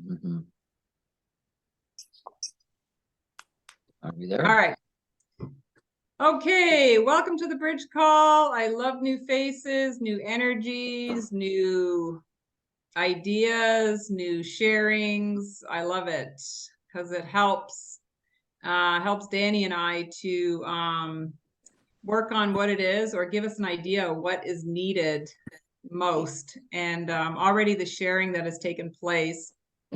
Mm-hmm. Are we there? All right. Okay, welcome to the bridge call. I love new faces, new energies, new ideas, new sharings. I love it because it helps Danny and I to work on what it is or give us an idea of what is needed most. And already the sharing that has taken place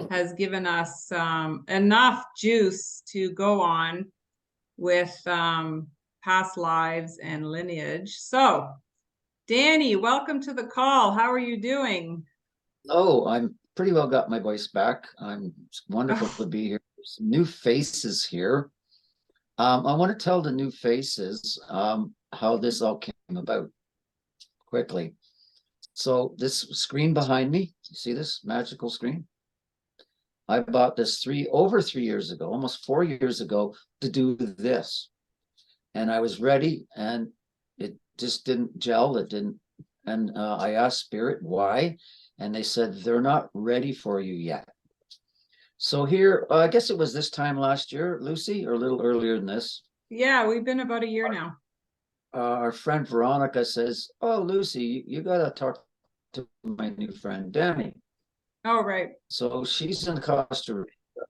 has given us enough juice to go on with past lives and lineage. So, Danny, welcome to the call. How are you doing? Oh, I'm pretty well got my voice back. It's wonderful to be here. There's some new faces here. I want to tell the new faces how this all came about quickly. So this screen behind me, you see this magical screen? I bought this over 3 years ago, almost 4 years ago, to do this. And I was ready, and it just didn't gel. It didn't. And I asked Spirit why, and they said they're not ready for you yet. So here, I guess it was this time last year, Lucy, or a little earlier than this. Yeah, we've been about a year now. Our friend Veronica says, "Oh, Lucy, you got to talk to my new friend Danny." Oh, right. So she's in Costa Rica.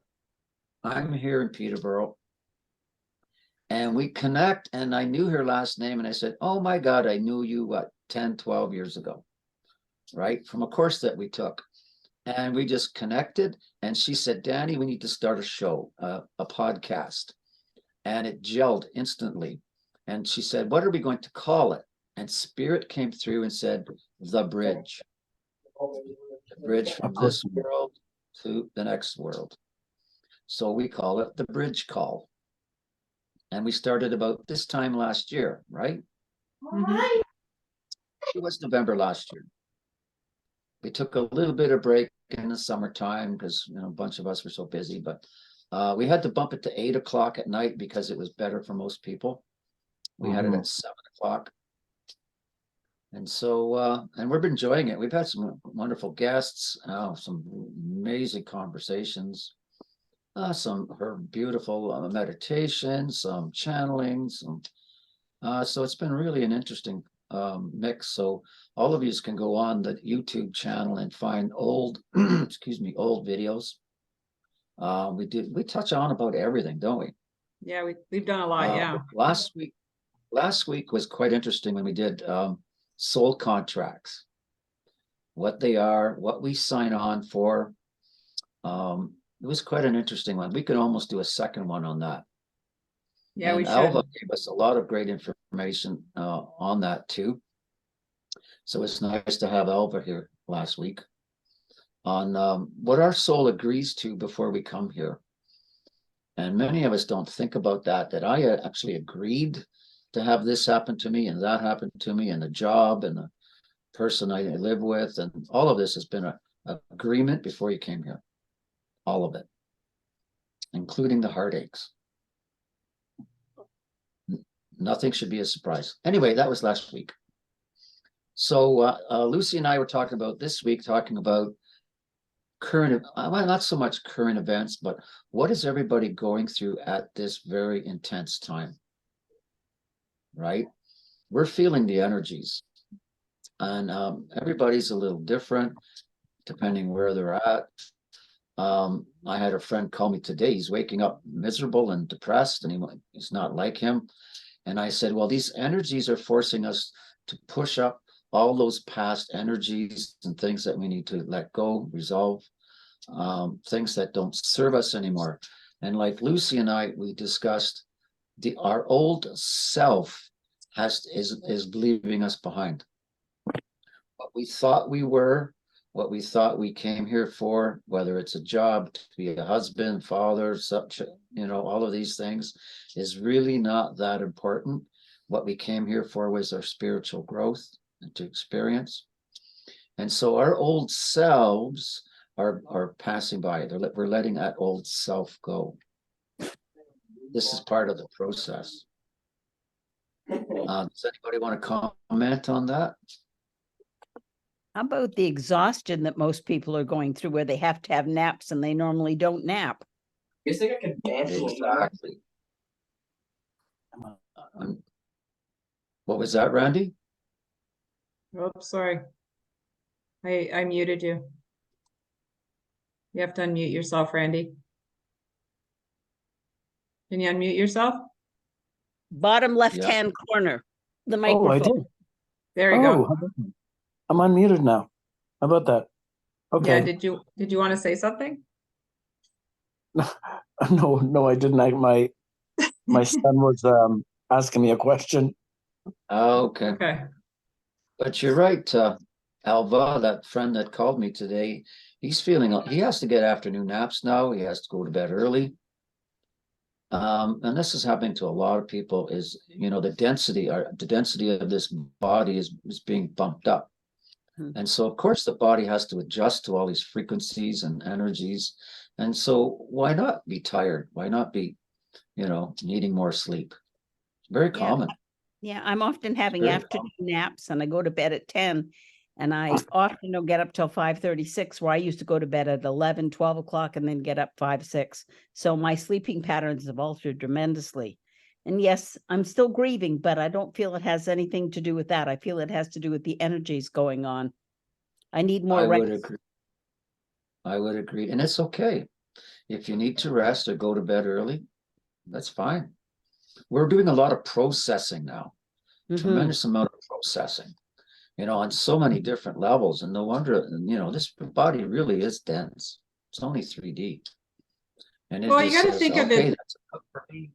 I'm here in Peterborough. And we connect, and I knew her last name, and I said, "Oh my God, I knew you, what, 10, 12 years ago, right? From a course that we took." And we just connected, and she said, "Danny, we need to start a show, a podcast." And it gelled instantly. And she said, "What are we going to call it?" And Spirit came through and said, "The Bridge." The bridge from this world to the next world. So we call it the Bridge Call. And we started about this time last year, right? Mm-hmm. It was November last year. We took a little bit of break in the summertime because a bunch of us were so busy, but we had to bump it to 8 o'clock at night because it was better for most people. We had it at 7 o'clock. And so, and we've been enjoying it. We've had some wonderful guests, some amazing conversations, her beautiful meditations, some channeling, so it's been really an interesting mix. So all of you can go on the YouTube channel and find old, excuse me, old videos. We touch on about everything, don't we? Yeah, we've done a lot. Yeah. Last week was quite interesting when we did soul contracts, what they are, what we sign on for. It was quite an interesting one. We could almost do a second one on that. Yeah, and we should. Alva gave us a lot of great information on that too. So it's nice to have Alva here last week on what our soul agrees to before we come here. And many of us don't think about that I actually agreed to have this happen to me and that happen to me, and the job and the person I live with, and all of this has been an agreement before you came here. All of it, including the heartaches. Nothing should be a surprise. Anyway, that was last week. So Lucy and I were talking about this week, talking about current, well, not so much current events, but what is everybody going through at this very intense time, right? We're feeling the energies, and everybody's a little different depending where they're at. I had a friend call me today. He's waking up miserable and depressed, and he's not like him. And I said, well, these energies are forcing us to push up all those past energies and things that we need to let go, resolve, things that don't serve us anymore. And like Lucy and I, we discussed our old self is leaving us behind. What we thought we were, what we thought we came here for, whether it's a job, to be a husband, father, such, all of these things, is really not that important. What we came here for was our spiritual growth and to experience. And so our old selves are passing by. We're letting that old self go. This is part of the process. Does anybody want to comment on that? How about the exhaustion that most people are going through where they have to have naps and they normally don't nap? You think I can dance a little bit? Exactly. What was that, Randy? Oops, sorry. I muted you. You have to unmute yourself, Randy. Can you unmute yourself? Bottom left-hand corner, the Oh, I microphone. did. There you Oh, go. how about that? I'm unmuted now. How about that? Yeah, Okay. did you want to say something? No, I didn't. My son was asking me a question. Okay. Okay. But you're right, Alva, that friend that called me today, he's feeling, he has to get afternoon naps now. He has to go to bed early. And this is happening to a lot of people is, the density of this body is being bumped up. And so, of course, the body has to adjust to all these frequencies and energies. And so why not be tired? Why not be, needing more sleep? Very Yeah. common. Yeah, I'm often having Very afternoon naps and I go to bed at 10 and I often don't get up till 5:36 where I used to go to bed at 11, 12 o'clock and then get up 5, 6. So my sleeping patterns have altered tremendously. And yes, I'm still grieving, but I don't feel it has anything to do with that. I feel it has to do with the energies going on. I need more I rest. would agree. I would agree. And it's okay. If you need to rest or go to bed early, that's fine. We're doing a lot of processing now, tremendous amount of processing, on so many different levels. And no wonder, this body really is dense. It's only 3D. And it Well, you just got to says, think of okay, it. that's enough for me.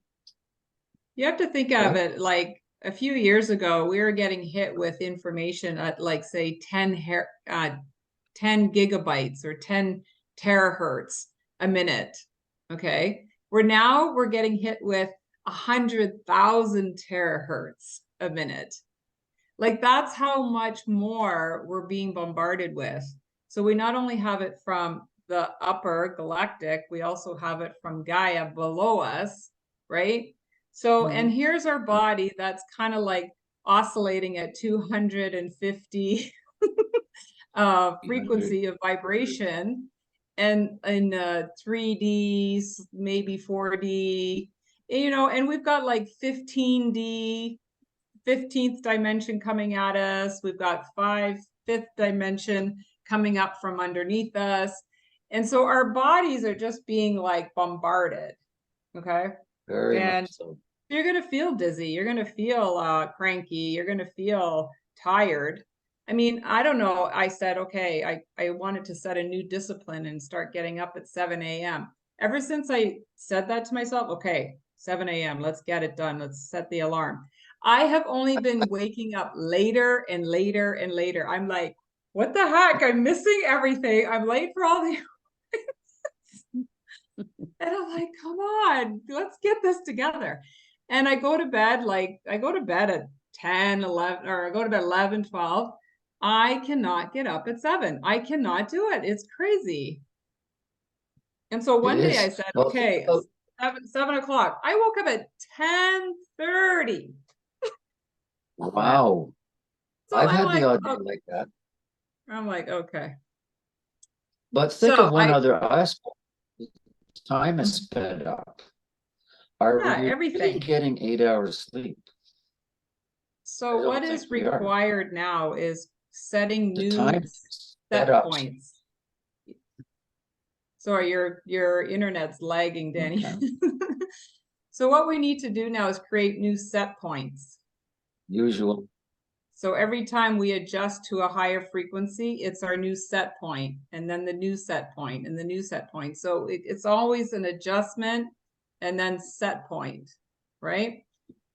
You have to think of it like a few years ago, we were getting hit with information at like say 10 gigabytes or 10 terahertz a minute. Okay. We're getting hit with 100,000 terahertz a minute. Like that's how much more we're being bombarded with. So we not only have it from the upper galactic, we also have it from Gaia below us, right? So, and here's our body that's kind of like oscillating at 250 frequency of vibration and in 3D, maybe 4D, and we've got like 15D, 15th dimension coming at us. We've got fifth dimension coming up from underneath us. And so our bodies are just being like bombarded. Okay. Very and much so. You're going to feel dizzy. You're going to feel cranky. You're going to feel tired. I mean, I don't know. I said, okay, I wanted to set a new discipline and start getting up at 7 a.m. Ever since I said that to myself, okay, 7 a.m., let's get it done. Let's set the alarm. I have only been waking up later and later and later. I'm like, what the heck? I'm missing everything. I'm late for all the and I'm like, come on, let's get this together. And I go to bed at 10, 11, or I go to bed 11, 12. I cannot get up at 7. I cannot do it. It's crazy. And so one day I said, okay, 7 o'clock. I woke up at 10:30. Wow. So I've I'm had like, the odd day like that. I'm like, okay. But think So of one other aspect. Time is sped up. Are we really everything. getting 8 hours sleep? So what is required now is setting The new time set up. points. Sorry, your internet's lagging, Danny. Okay. So what we need to do now is create new set points. Usual. So every time we adjust to a higher frequency, it's our new set point, and then the new set point, and the new set point. So it's always an adjustment and then set point, right?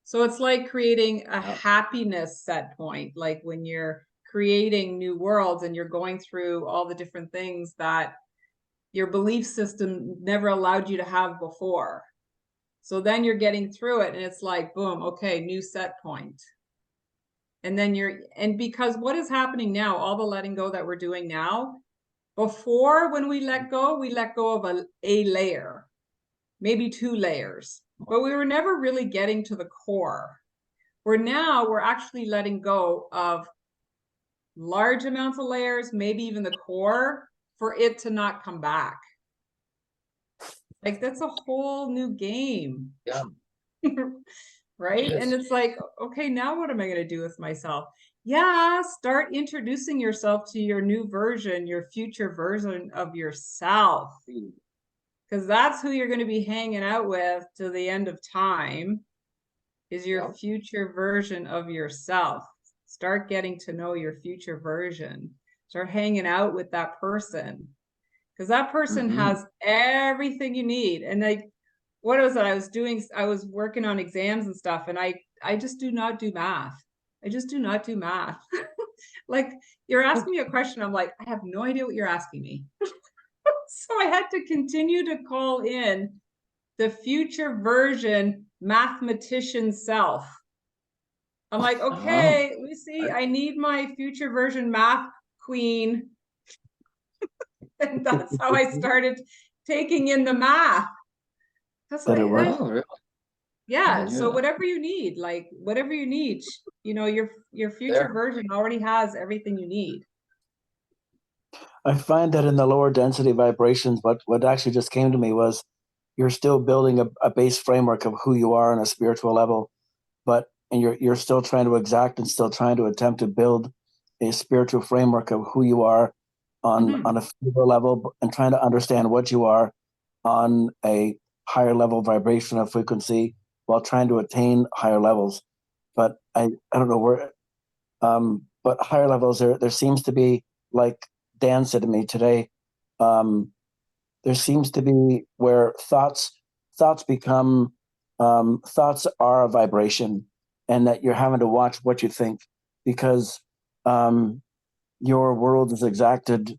So it's like creating a happiness set point, like when you're creating new worlds and you're going through all the different things that your belief system never allowed you to have before. So then you're getting through it and it's like, boom, okay, new set point. And then because what is happening now, all the letting go that we're doing now, before when we let go of a layer, maybe 2 layers, but we were never really getting to the core. We're actually letting go of large amounts of layers, maybe even the core, for it to not come back. Like that's a whole new game. Yeah. Right? Yes. And it's like, okay, now what am I going to do with myself? Yeah, start introducing yourself to your new version, your future version of yourself. Because that's who you're going to be hanging out with to the end of time, is your Yep. future version of yourself. Start getting to know your future version. Start hanging out with that person. Because that person has everything you need. And like, what was it? I was working on exams and stuff, and I just do not do math. I just do not do math. Like, you're asking me a question, I'm like, I have no idea what you're asking me. So I had to continue to call in the future version mathematician self. I'm like, okay, let me see. I need my future version math queen. And that's how I started taking in the math. That's That it like, worked. Oh, really? I yeah. didn't hear So that. whatever you need, like whatever you need, you know, your future There. version already has everything you need. I find that in the lower density vibrations, what actually just came to me was you're still building a base framework of who you are on a spiritual level, and you're still trying to exact and still trying to attempt to build a spiritual framework of who you are on a physical level, and trying to understand what you are on a higher level vibration of frequency while trying to attain higher levels. But I don't know where, but higher levels, there seems to be, like Dan said to me today, there seems to be where thoughts become, thoughts are a vibration, and that you're having to watch what you think, because your world is exacted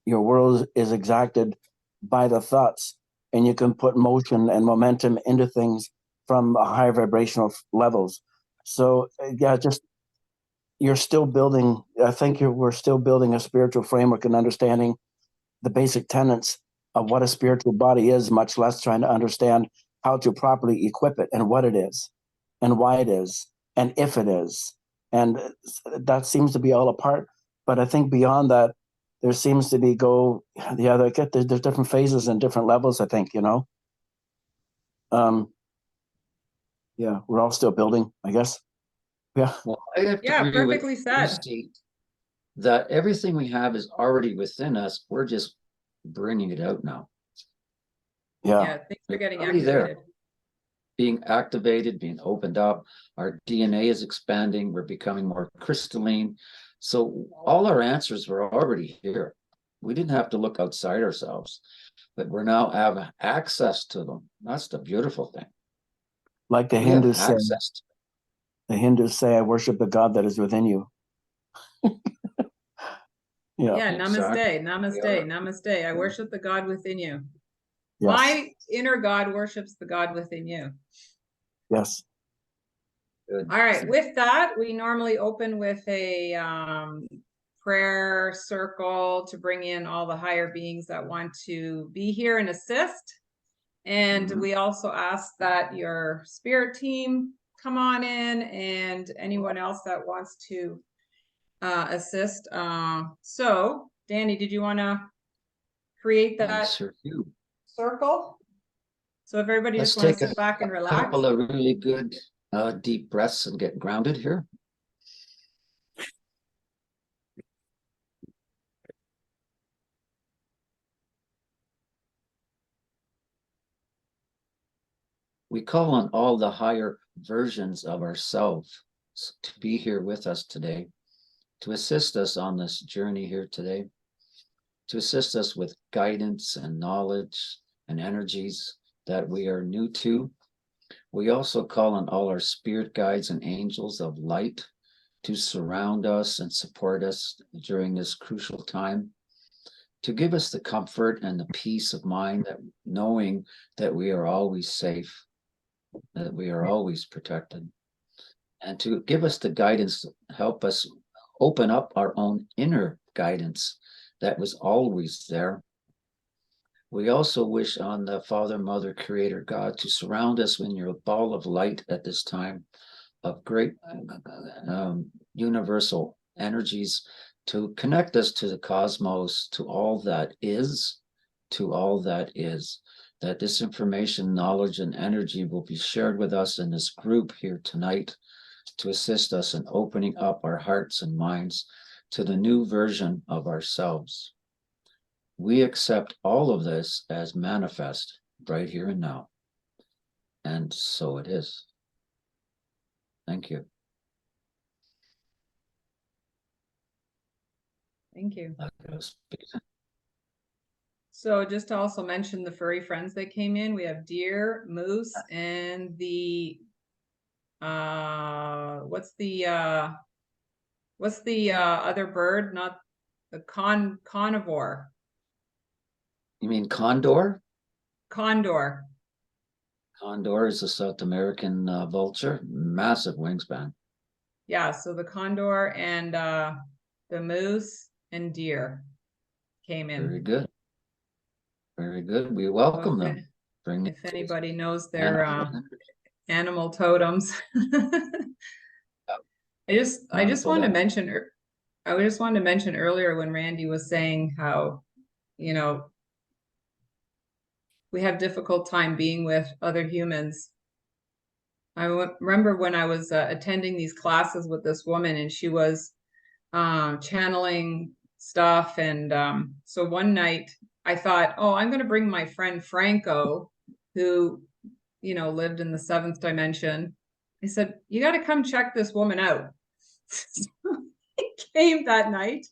your world is exacted by the thoughts, and you can put motion and momentum into things from a higher vibrational levels. So yeah, just you're still building. I think we're still building a spiritual framework and understanding the basic tenets of what a spiritual body is, much less trying to understand how to properly equip it and what it is and why it is and if it is. And that seems to be all apart. But I think beyond that, there seems to be there's different phases and different levels, I think, yeah, we're all still building, I guess. Yeah. Well, I have to Yeah, agree with perfectly said. Lucy that everything we have is already within us. We're just bringing it out now. Yeah. Yeah, things are getting Already there. activated. Being activated, being opened up. Our DNA is expanding. We're becoming more crystalline. So all our answers were already here. We didn't have to look outside ourselves, but we're now have access to them. That's the beautiful thing. Like the We have Hindus say, access to I worship the God that is within you. Yeah. Yeah, namaste, Exactly. namaste, Yeah. namaste. I worship the God within you. Yes. My inner God worships the God within you. Yes. Good. All right, with that, we normally open with a prayer circle to bring in all the higher beings that want to be here and assist. And we also ask that your spirit team come on in, and anyone else that wants to assist. So, Danny, did you want to create I that sure do. circle? So if everybody Let's just want to take sit back and a relax. couple of really good deep breaths and get grounded here. We call on all the higher versions of ourselves to be here with us today, to assist us on this journey here today, to assist us with guidance and knowledge and energies that we are new to. We also call on all our spirit guides and angels of light to surround us and support us during this crucial time, to give us the comfort and the peace of mind that knowing that we are always safe, that we are always protected, and to give us the guidance to help us open up our own inner guidance that was always there. We also wish on the Father, Mother, Creator, God to surround us in your ball of light at this time of great universal energies to connect us to the cosmos, to all that is, that this information, knowledge, and energy will be shared with us in this group here tonight to assist us in opening up our hearts and minds to the new version of ourselves. We accept all of this as manifest right here and now. And so it is. Thank you. Thank you. Let us begin. So just to also mention the furry friends that came in, we have deer, moose, and the what's the other bird? Not the carnivore. You mean condor? Condor. Condor is a South American vulture, massive wingspan. Yeah, so the condor and the moose and deer came in. Very good. Very good. We welcome Okay. them. Bring If it to anybody knows their animal animal totems. I just Wonderful wanted to that- mention, I just wanted to mention earlier when Randy was saying how, you know, we have difficult time being with other humans. I remember when I was attending these classes with this woman, and she was channeling stuff. And so one night I thought, oh, I'm going to bring my friend Franco, who, you know, lived in the 7th dimension. I said, you got to come check this woman out. So he came that night.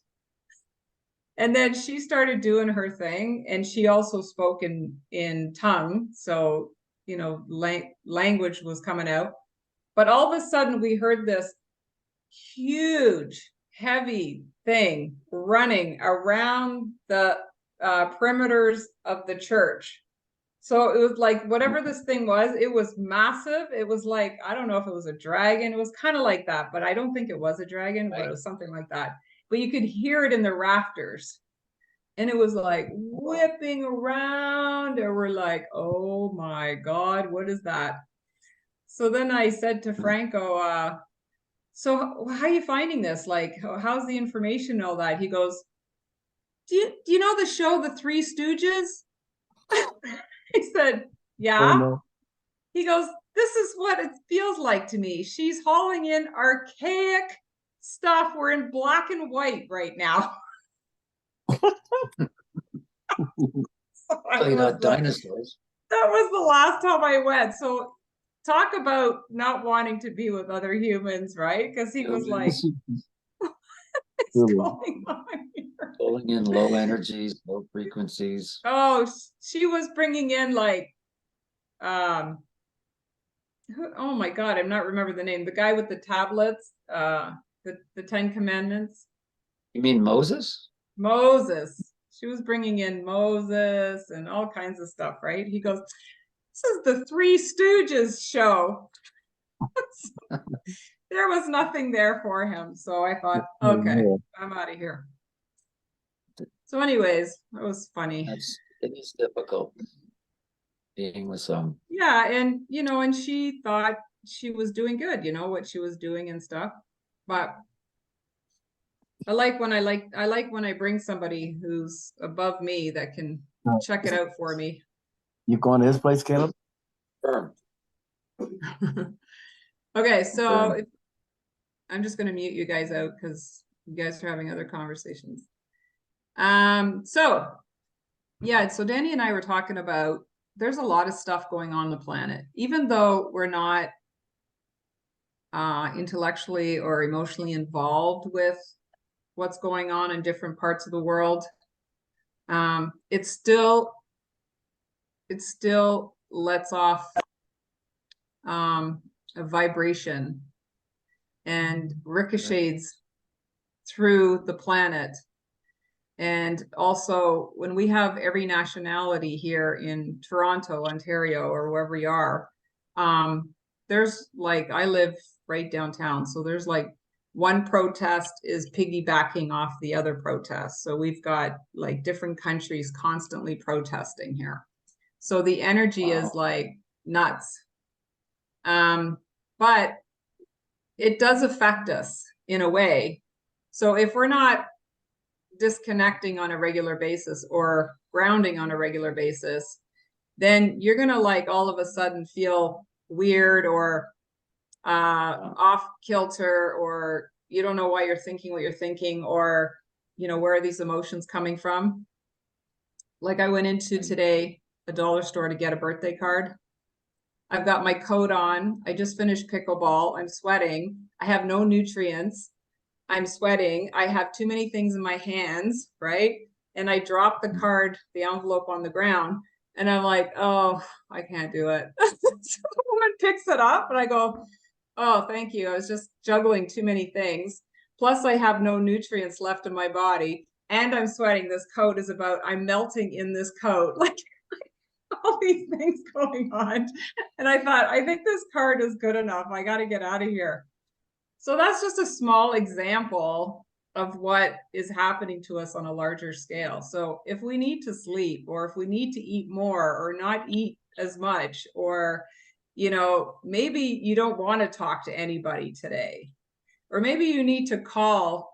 And then she started doing her thing, and she also spoke in tongue. So, you know, language was coming out. But all of a sudden we heard this huge, heavy thing running around the perimeters of the church. So it was like, whatever this thing was, it was massive. It was like, I don't know if it was a dragon. It was kind of like that, but I don't think it was a dragon, but it was something like that. But you could hear it in the rafters. And it was like whipping around, and we're like, oh my God, what is that? So then I said to Franco, so how are you finding this? Like, how's the information and all that? He goes, do you know the show, The Three Stooges? I said, yeah. Oh, no. He goes, this is what it feels like to me. She's hauling in archaic stuff. We're in black and white right now. Probably not dinosaurs. That was the last time I went. So talk about not wanting to be with other humans, right? Because he was like, what's going on here? Pulling in low energies, low frequencies. Oh, she was bringing in like, oh my God, I'm not remember the name. The guy with the tablets, the 10 Commandments. You mean Moses? Moses. She was bringing in Moses and all kinds of stuff, right? He goes, this is the Three Stooges show. There was nothing there for him. So I thought, okay, I'm out of here. So anyways, it was funny. It is difficult being with some. Yeah, and you know, and she thought she was doing good, you know, what she was doing and stuff. But I like when I bring somebody who's above me that can check it out for me. You going to his place, Caleb? Firm. Okay, so I'm just going to mute you guys out because you guys are having other conversations. So yeah, so Danny and I were talking about there's a lot of stuff going on the planet, even though we're not intellectually or emotionally involved with what's going on in different parts of the world. It still lets off a vibration and ricochets through the planet. And also when we have every nationality here in Toronto, Ontario, or wherever we are, there's like, I live right downtown. So there's like one protest is piggybacking off the other protest. So we've got like different countries constantly protesting here. So the energy is like nuts. But it does affect us in a way So if we're not disconnecting on a regular basis or grounding on a regular basis, then you're gonna like all of a sudden feel weird or off kilter, or you don't know why you're thinking what you're thinking, or where are these emotions coming from? Like I went into today a dollar store to get a birthday card. I've got my coat on. I just finished pickleball. I'm sweating. I have no nutrients. I'm sweating. I have too many things in my hands, right? And I dropped the card, the envelope on the ground, and I'm like, oh, I can't do it. So the woman picks it up and I go, oh, thank you. I was just juggling too many things. Plus I have no nutrients left in my body and I'm sweating. This coat is about, I'm melting in this coat. Like all these things going on. And I thought, I think this card is good enough. I got to get out of here. So that's just a small example of what is happening to us on a larger scale. So if we need to sleep, or if we need to eat more or not eat as much, or, maybe you don't want to talk to anybody today, or maybe you need to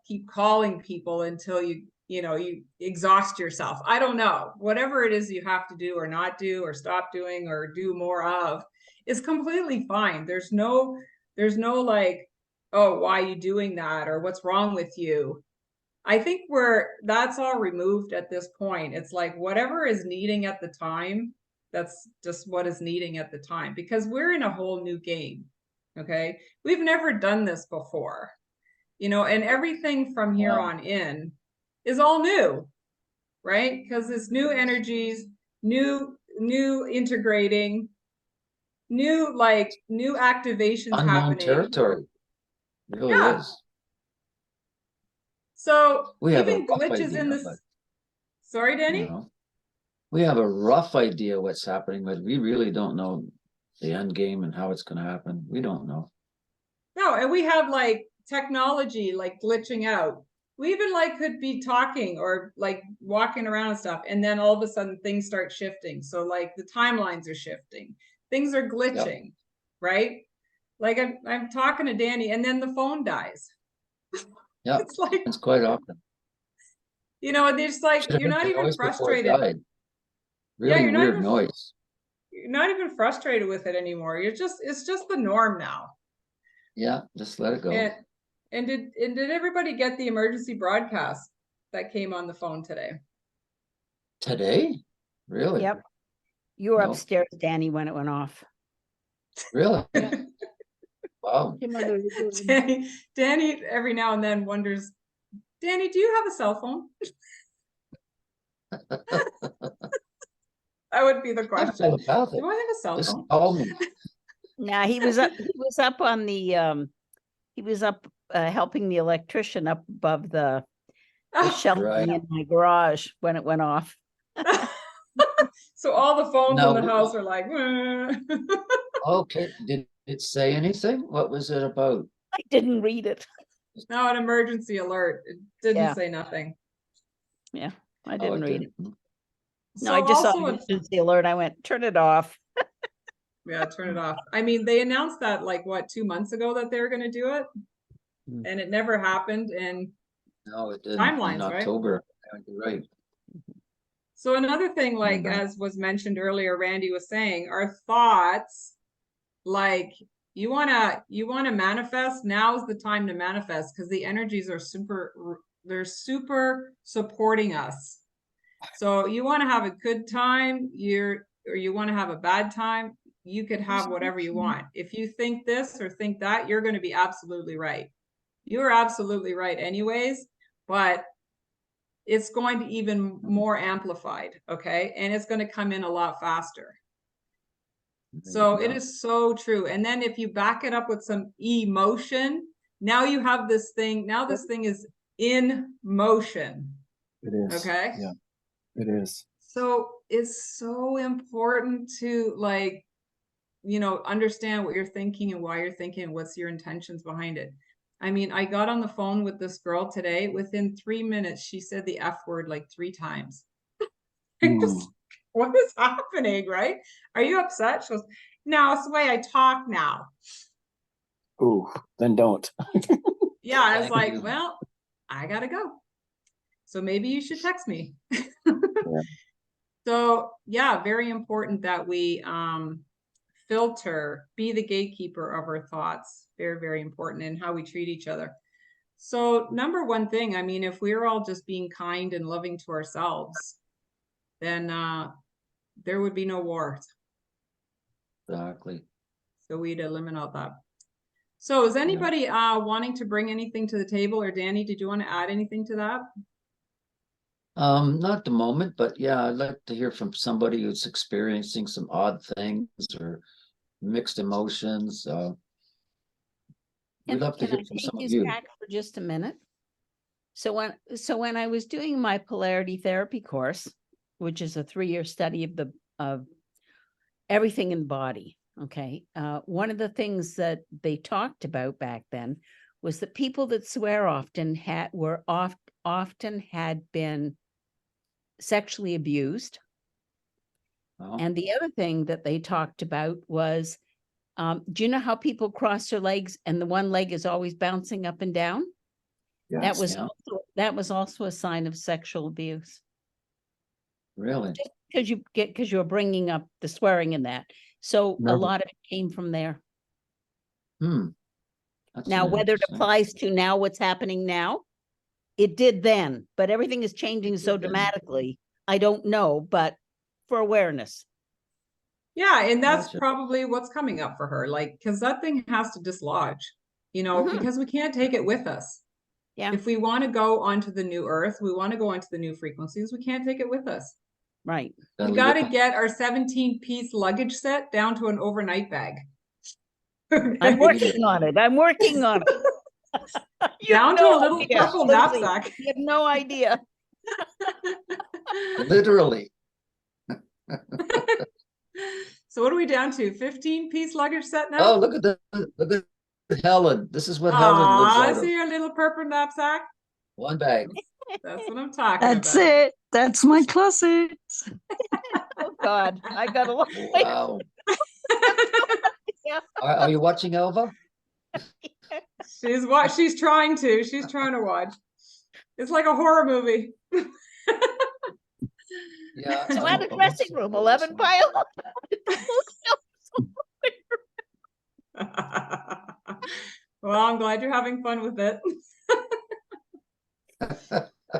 keep calling people until you exhaust yourself. I don't know. Whatever it is you have to do or not do or stop doing or do more of is completely fine. There's no like, oh, why are you doing that? Or what's wrong with you? I think that's all removed at this point. It's like whatever is needing at the time, that's just what is needing at the time, because we're in a whole new game. Okay. We've never done this before, and everything from here on in is all new, right? Because it's new energies, new integrating, new activations Unknown happening. territory. It really is. So We have even a rough glitches idea, in this. but, Sorry, Danny? we have a rough idea what's happening, but we really don't know the end game and how it's going to happen. We don't know. No, and we have like technology like glitching out. We even like could be talking or like walking around and stuff, and then all of a sudden things start shifting. So like the timelines are shifting, things are glitching, right? Like I'm talking to Danny, and then the phone dies. Yeah, It's like it's quite often. there's like Should've you're heard not the even noise before it frustrated. died. Yeah, Really you're not weird even noise. You're not even frustrated with it anymore. It's just the norm now. Yeah, just let it go. And did everybody get the emergency broadcast that came on the phone today? Today? Really? Yep. You were No. upstairs, Danny, when it went off. Really? Wow. Danny every now and then wonders, Danny, do you have a cell phone? That would be the question. Do I have a cell Just phone? call me. Nah, he was up on the he was up helping the electrician up above the shelving Right. in my garage when it went off. So all the phones No. in the house are like, Okay, did it say anything? What was it about? I didn't read it. no, an emergency alert. It didn't say nothing. Yeah, I Oh, didn't read it. didn't. No, I just saw also an emergency alert. I went, turn it off. Yeah, turn it off. I mean, they announced that like what, 2 months ago that they were going to do it, and it never happened. And No, it didn't. timelines, In right? October. Yeah, you're right. So another thing, like Remember. as was mentioned earlier, Randy was saying, our thoughts, like you wanna manifest. Now's the time to manifest, because the energies are they're super supporting us. So you want to have a good time, or you want to have a bad time, you could have whatever you want. If you think this or think that, you're going to be absolutely right. You're absolutely right anyways, but it's going to be even more amplified, okay? And it's going to come in a lot faster. So it is so true. And then if you back it up with some emotion, now you have this thing. Now this thing is in motion. It is. Okay. Yeah, it is. So it's so important to understand what you're thinking and why you're thinking, what's your intentions behind it. I mean, I got on the phone with this girl today. Within 3 minutes, she said the F word like 3 times. What is happening, right? Are you upset? She goes, no, it's the way I talk now. Ooh, then don't. Yeah, I was like, well, I gotta go. So maybe you should text me. So yeah, very important that we filter, be the gatekeeper of our thoughts. Very, very important in how we treat each other. So number one thing, I mean, if we're all just being kind and loving to ourselves, then there would be no wars. Exactly. So we'd eliminate that. So is anybody wanting to bring anything to the table, or Danny, did you want to add anything to that? Not at the moment, but yeah, I'd like to hear from somebody who's experiencing some odd things or mixed emotions. We'd love to hear I from take some of his you. back for just a minute? So when I was doing my polarity therapy course, which is a 3-year study of everything in the body, okay, one of the things that they talked about back then was that people that swear often had been sexually abused. Oh, And the other thing that they talked about was, do you know how people cross their legs and the one leg is always bouncing up and down? That was yeah. also a sign of sexual abuse. Really? Just because you're bringing up the swearing in that. So a Right. lot of it came from there. That's Now, whether it interesting. applies to now what's happening now, it did then, but everything is changing so did then. dramatically. I don't know, but for awareness. Yeah, and that's Gotcha. probably what's coming up for her, like, because that thing has to dislodge, you know, Mhm. because we can't take it with us. Yeah. If we want to go onto the new earth, we want to go onto the new frequencies, we can't take it with us. Right. Gotta We leave got it to behind. get our 17-piece luggage set down to an overnight bag. I'm working on it. I'm working on it. You have Down to no a little idea, purple Lindsay. knapsack. You have no idea. Literally. So what are we down to? 15-piece luggage set now? Oh, look at Helen. This is what Helen lives I out of. see your little purple knapsack. One bag. That's what I'm talking That's about. it. That's my closet. Oh God, I got a lot. Wow. Yeah. Are you watching Elva? She's trying to. She's trying to watch. It's like a horror movie. Yeah. So I at a don't- dressing room, 11 pile. Well, I'm glad you're having fun with it.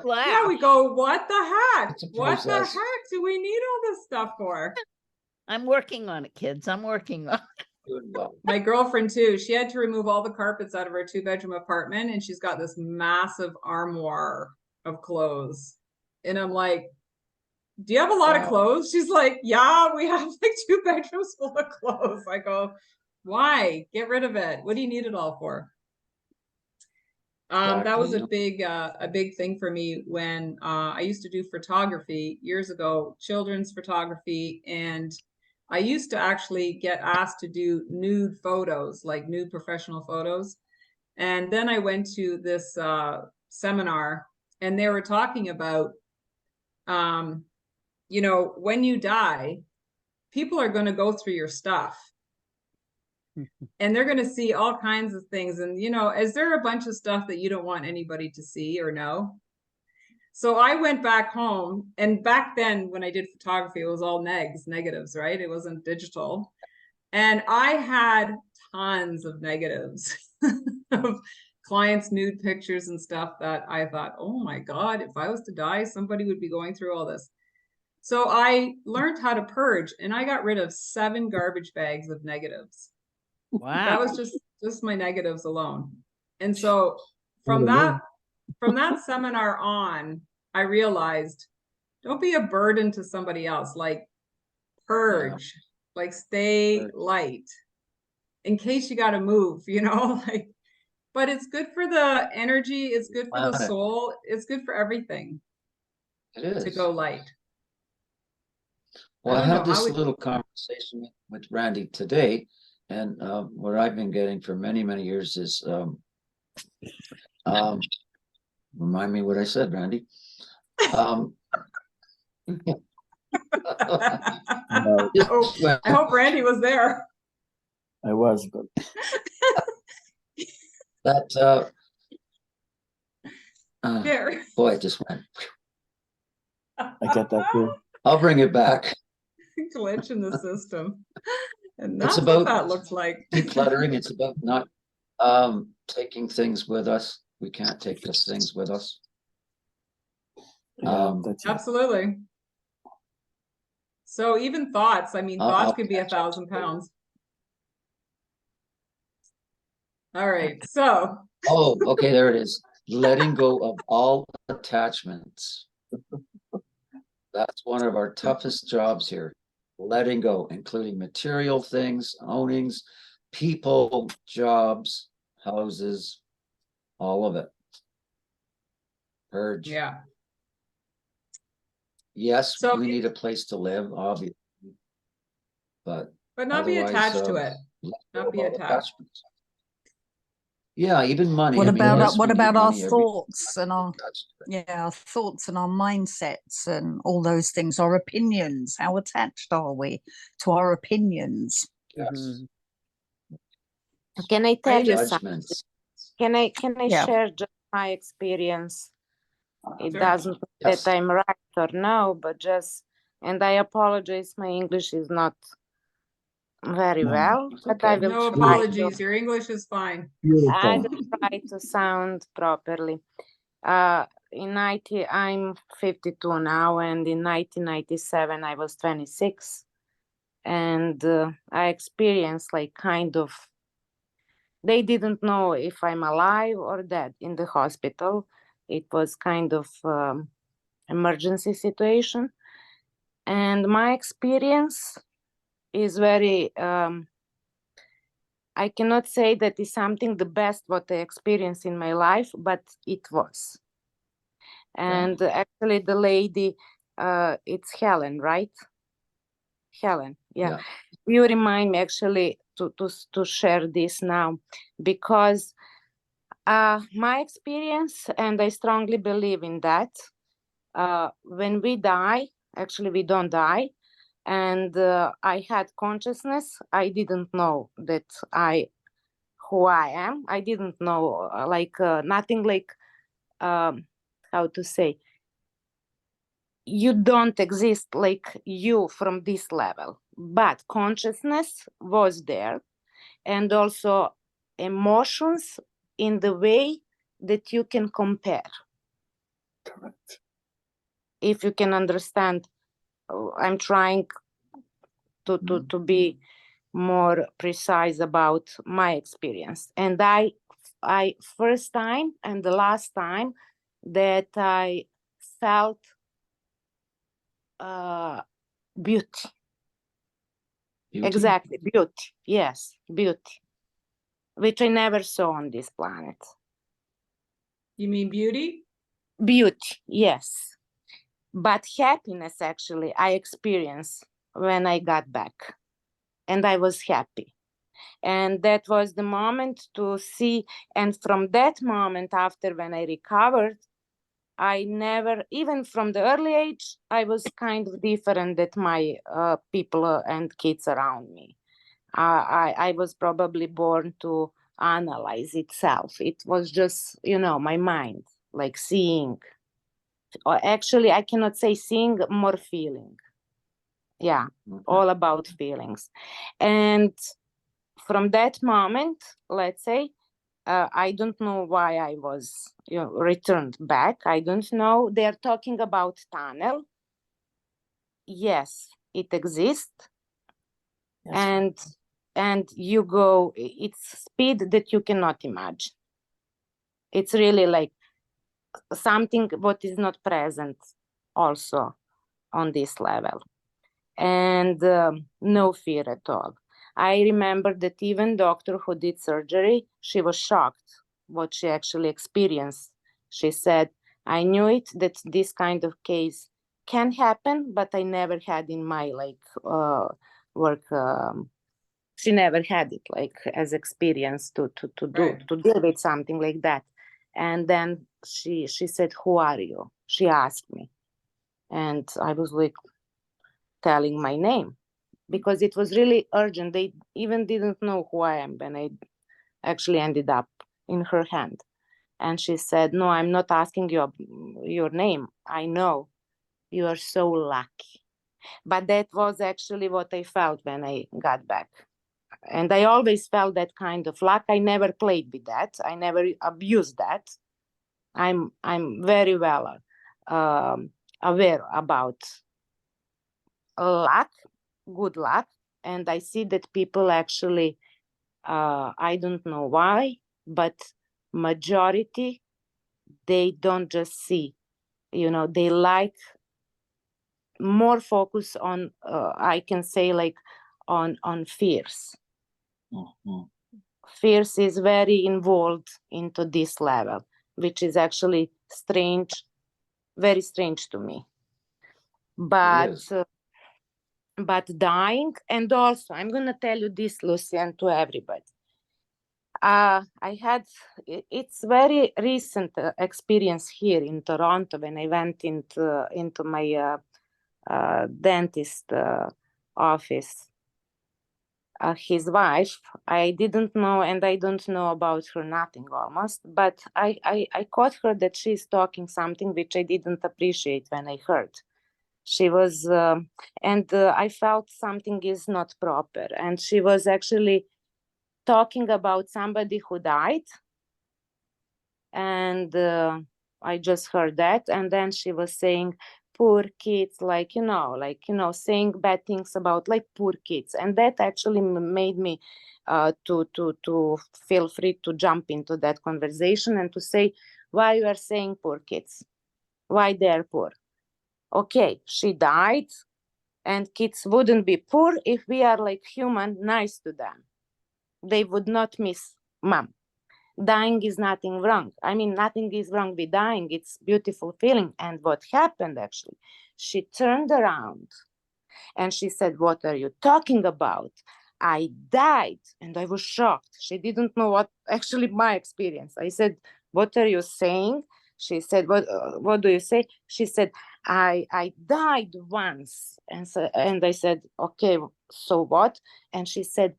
Yeah, we Wow. go, what the heck? It's a What the process. heck do we need all this stuff for? I'm working on it, kids. I'm working on it. Doing well. My girlfriend too, she had to remove all the carpets out of her 2-bedroom apartment, and she's got this massive armoire of clothes. And I'm like, do you have a lot of Wow. clothes? She's like, yeah, we have like 2 bedrooms full of clothes. I go, why? Get rid of it. What do you need it all for? That was Exactly. a big thing for me when I used to do photography years ago, children's photography, and I used to actually get asked to do nude photos, like nude professional photos. And then I went to this seminar, and they were talking about, you know, when you die, people are going to go through your stuff. And they're going to see all kinds of things. And, you know, is there a bunch of stuff that you don't want anybody to see or know? So I went back home, and back then when I did photography, it was all negatives, right? It wasn't digital. And I had tons of negatives of clients' nude pictures and stuff that I thought, oh my God, if I was to die, somebody would be going through all this. So I learned how to purge, and I got rid of 7 garbage bags of negatives. That Wow. was just my negatives alone. And so from that seminar on, I realized, don't be a burden to somebody else. Like, purge, like stay light in case you got to move, you know, like, but it's good for the energy. It's good for the Planet. soul. It's good for everything It to is. go light. Well, I don't know, had how this would- little conversation with Randy today, and what I've been getting for many, many years is remind me what I said, Randy. Oh, Well, I hope Randy was there. I was, but that Here. Boy, it just went. I get that too. I'll bring it back. Glitch in the system. And It's that's what about that looks like. decluttering. It's about not taking things with us. We can't take those things with us. Yeah, that's it. Absolutely. So even thoughts, I mean, I'll thoughts could be catch up 1,000 pounds. All right, so Oh, okay, there it is. Letting go of all attachments. That's one of our toughest jobs here. Letting go, including material things, ownings, people, jobs, houses, all of it. Purge. yeah. Yes, So- we need a place to live, obviously. But But not be otherwise, attached to it. let Not go be of all attached. attachments. Yeah, even money. What I mean, about yes, what we need about our money every- thoughts and our attached to it. our thoughts and our mindsets and all those things, our opinions? How attached are we to our opinions? Yes. Mhm. Can I tell you something? Judgments. Can I Yeah. share just my experience? It Sure. doesn't mean Yes. that I'm right or no, but just, and I apologize, my English is not very No, well, it's but I okay. will No try apologies. Your English is fine. I beautiful. will try to sound properly. In 90, I'm 52 now, and in 1997 I was 26, and I experienced like kind of, they didn't know if I'm alive or dead in the hospital. It was kind of emergency situation, and my experience is very I cannot say that is something the best what I experienced in my life, but it was. And actually the lady, it's Helen, right? Helen, yeah. You remind me actually to share this now, because my experience, and I strongly believe in that, when we die, actually we don't die, and I had consciousness. I didn't know that who I am. I didn't know nothing like how to say, you don't exist like you from this level, but consciousness was there, and also emotions in the way that you can compare. Correct. If you can understand, I'm trying to be more precise about my experience. And I first time and the last time that I felt beauty. Beauty. Exactly, beauty. Yes, beauty, which I never saw on this planet. You mean beauty? Beauty, yes. But happiness, actually, I experienced when I got back. And I was happy. And that was the moment to see. And from that moment, after when I recovered, I never, even from the early age, I was kind of different than my people and kids around me. I was probably born to analyze itself. It was just, my mind, like seeing. Or actually, I cannot say seeing, more feeling. Yeah, all about feelings. And from that moment, let's say, I don't know why I was returned back. I don't know. They're talking about tunnel. Yes, it exists. Yes. And you go, it's speed that you cannot imagine. It's really like something what is not present also on this level. And no fear at all. I remember that even doctor who did surgery, she was shocked what she actually experienced. She said, I knew it that this kind of case can happen, but I never had in my work. She never had it like as experience to deal with something like that. And then she said, who are you? She asked me. And I was like telling my name, because it was really urgent. They even didn't know who I am when I actually ended up in her hand. And she said, no, I'm not asking you your name. I know you are so lucky. But that was actually what I felt when I got back. And I always felt that kind of luck. I never played with that. I never abused that. I'm very well aware about luck, good luck. And I see that people actually, I don't know why, but majority, they don't just see, they like more focus on, I can say like on fears. Mhm. Fears is very involved into this level, which is actually strange, very strange to me. But is. But dying, and also I'm gonna tell you this, Lucy, and to everybody. I had, it's very recent experience here in Toronto when I went into my dentist office. His wife, I didn't know, and I don't know about her nothing almost, but I caught her that she's talking something which I didn't appreciate when I heard. She was, and I felt something is not proper. And she was actually talking about somebody who died. And I just heard that. And then she was saying, poor kids, saying bad things about like poor kids. And that actually made me to feel free to jump into that conversation and to say, why you are saying poor kids? Why they're poor? Okay, she died, and kids wouldn't be poor if we are like human, nice to them. They would not miss mom. Dying is nothing wrong. I mean, nothing is wrong with dying. It's beautiful feeling. And what happened actually, she turned around and she said, what are you talking about? I died. And I was shocked. She didn't know what actually my experience. I said, what are you saying? She said, what do you say? She said, I died once. And I said, okay, so what? And she said,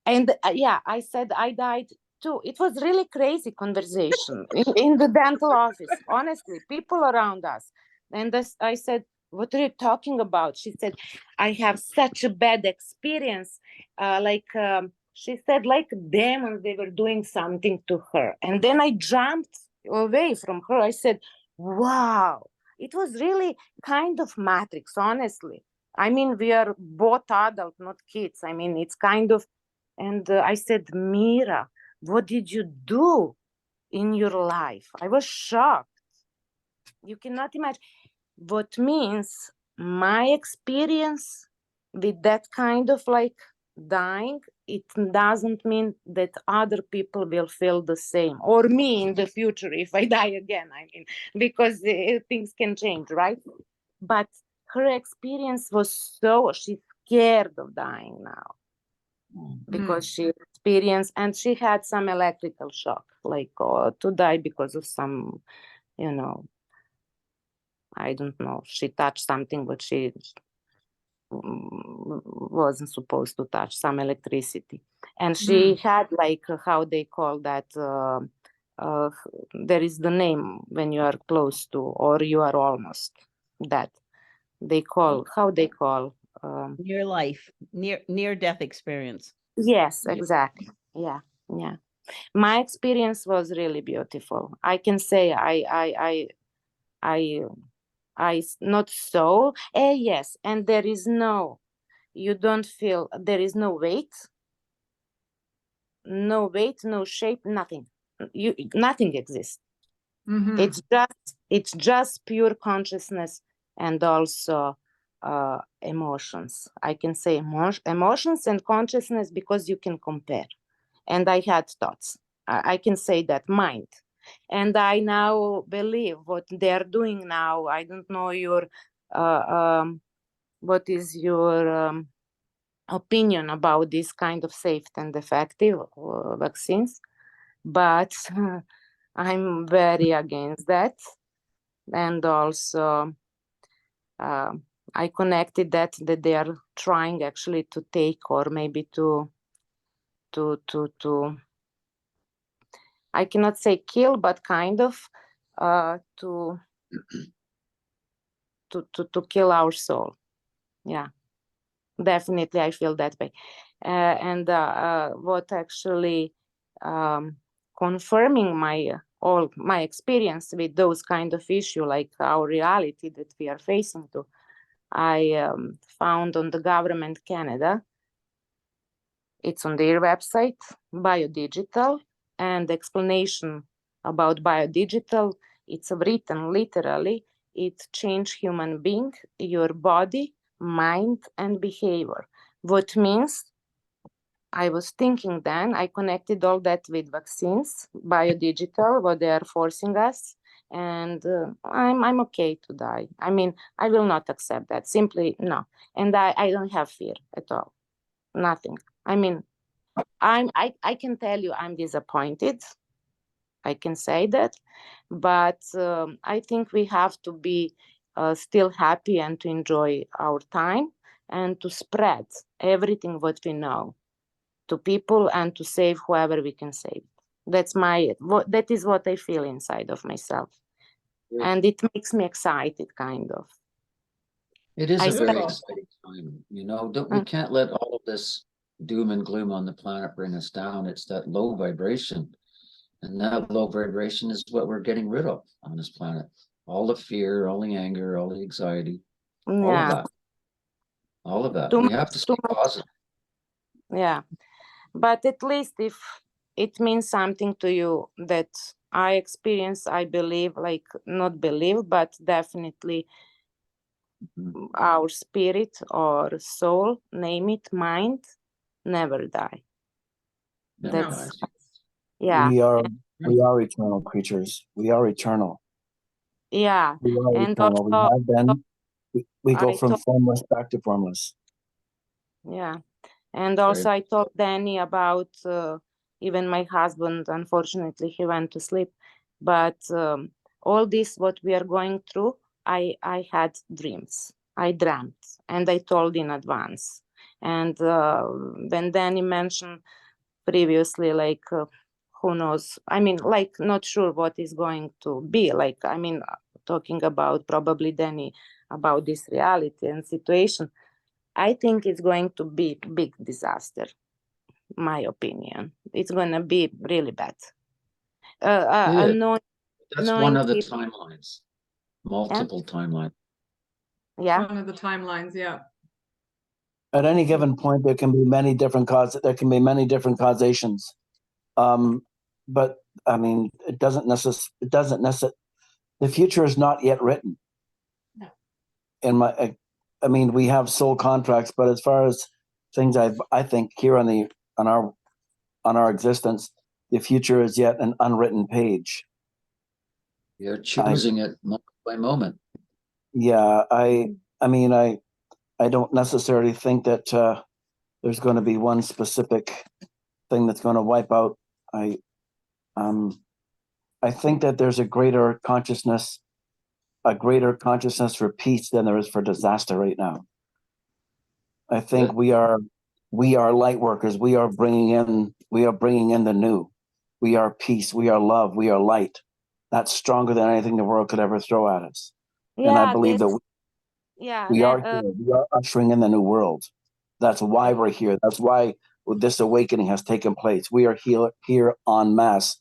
and yeah, I said, I died too. It was really crazy conversation in the dental office, honestly, people around us. And I said, what are you talking about? She said, I have such a bad experience. She said, like demons, they were doing something to her. And then I jumped away from her. I said, wow, it was really kind of Matrix, honestly. I mean, we are both adults, not kids. I mean, it's kind of, and I said, Mira, what did you do in your life? I was shocked. You cannot imagine. What means my experience with that kind of like dying, it doesn't mean that other people will feel the same, or me in the future if I die again. I mean, because things can change, right? But her experience was so, she's scared of dying now because she experienced, and she had some electrical shock, like to die because of some, I don't know, she touched something but she wasn't supposed to touch, some electricity. And she had like, how they call that, there is the name when you are close to, or you are almost that. They call, how they call? Near life, near death experience. Yes, exactly. Yeah. My experience was really beautiful. I can say I not so. Yes, and there is no, you don't feel, there is no weight, no shape, nothing. Nothing exists. It's just pure consciousness, and also emotions. I can say emotions and consciousness because you can compare. And I had thoughts. I can say that, mind. And I now believe what they are doing now. I don't know what is your opinion about this kind of safe and effective vaccines, but I'm very against that. And also I connected that they are trying actually to take, or maybe to I cannot say kill, but kind of to kill our soul. Yeah, definitely I feel that way. And what actually confirming all my experience with those kind of issue, like our reality that we are facing to, I found on the Government Canada. It's on their website, Biodigital, and explanation about biodigital. It's written literally. It change human being, your body, mind, and behavior. What means I was thinking then, I connected all that with vaccines, biodigital, what they are forcing us, and I'm okay to die. I mean, I will not accept that. Simply no, and I don't have fear at all. Nothing. I mean, I can tell you I'm disappointed. I can say that, but I think we have to be still happy and to enjoy our time and to spread everything what we know to people and to save whoever we can save. That is what I feel inside of myself, and it makes me excited, kind of. It is I a very Beautiful. exciting time, we can't let all of this doom and gloom on the planet bring us down. It's that low vibration. And that low vibration is what we're getting rid of on this planet. All the fear, all the anger, all the anxiety, all of Yeah, that. All of that. too We much, have to too stay much. positive. Yeah. But at least if it means something to you that I experience, I believe, like not believe, but definitely Mhm. our spirit or soul, name it, mind, never die. Never That's, dies. yeah, We are eternal creatures. We are eternal. yeah. We are And eternal. We also, have been. We go I from thought, formless back to formless. yeah. And Right. also I told Danny about even my husband, unfortunately, he went to sleep. But all this, what we are going through, I had dreams. I dreamt and I told in advance. And when Danny mentioned previously, like, who knows? I mean, like, not sure what is going to be. Like, I mean, talking about probably Danny about this reality and situation. I think it's going to be big disaster, my opinion. It's going to be really bad. It is. Knowing, That's one knowing of the people, timelines. Multiple timelines. yeah, One of the timelines, yeah. At any given point, there can be many different causes. There can be many different causations. But I mean, it doesn't necessarily. The future is not yet written. No. In my, I mean, we have soul contracts, but as far as things I think here on our existence, the future is yet an unwritten page. You're choosing it moment by moment. Yeah, I mean, I don't necessarily think that there's going to be one specific thing that's going to wipe out. I think that there's a greater consciousness for peace than there is for disaster right now. I think Good. we are light workers. We are bringing in the new. We are peace. We are love. We are light. That's stronger than anything the world could ever throw at us. And I yeah, believe that yeah, we are here. We are ushering in the new world. That's why we're here. That's why this awakening has taken place. We are here en masse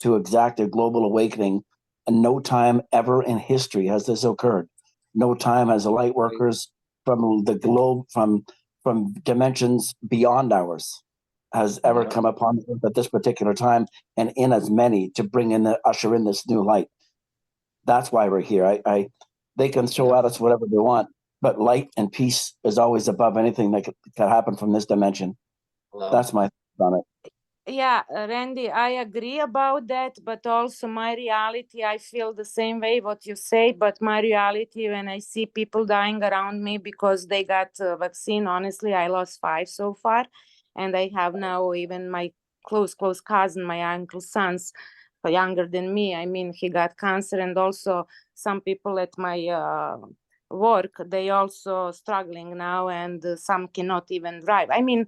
to exact a global awakening, and no time ever in history has this occurred. No time has the light workers from the globe, from dimensions beyond ours, has ever Yeah. come upon Earth at this particular time, and in as many to bring in usher in this new light. That's why we're here. They can throw at us whatever they want, but light and peace is always above anything that could happen from this dimension. Well, That's my thought on it. yeah, Randy, I agree about that, but also my reality, I feel the same way what you say, but my reality, when I see people dying around me because they got a vaccine, honestly, I lost 5 so far, and I have now even my close cousin, my uncle's sons, younger than me. I mean, he got cancer, and also some people at my work, they also struggling now, and some cannot even drive. I mean,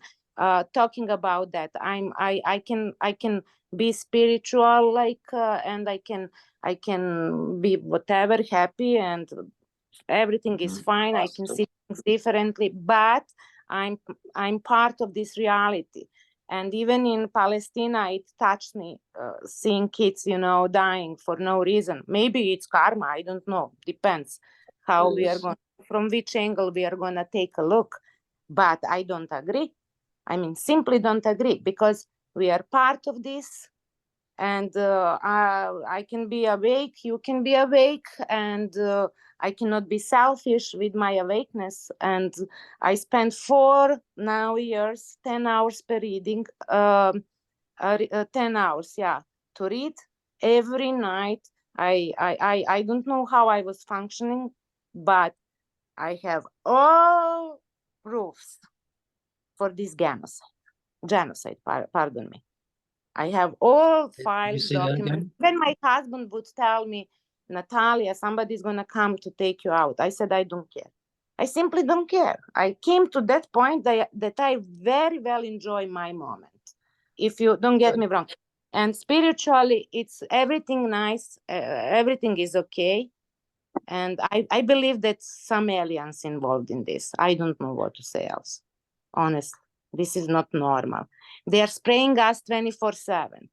talking about that. I can be spiritual, like, and I can be whatever, happy, and everything is fine. I can see things differently, but I'm part of this reality. And even in Palestine, it touched me, seeing kids, dying for no reason. Maybe it's karma, I don't know. Depends how we are going, from which angle we are going to take a look. But I don't agree. I mean, simply don't agree, because we are part of this. And I can be awake, you can be awake, and I cannot be selfish with my awakeness. And I spent 4 years, 10 hours per reading, 10 hours, to read every night. I don't know how I was functioning, but I have all proofs for this genocide, pardon me. I have all files, documents. When my husband would tell me, Natalia, somebody's going to come to take you out, I said, I don't care. I simply don't care. I came to that point that I very well enjoy my moment. If you don't get me wrong. And spiritually, it's everything nice. Everything is okay. And I believe that some aliens involved in this. I don't know what to say else. Honestly, this is not normal. They are spraying us 24/7.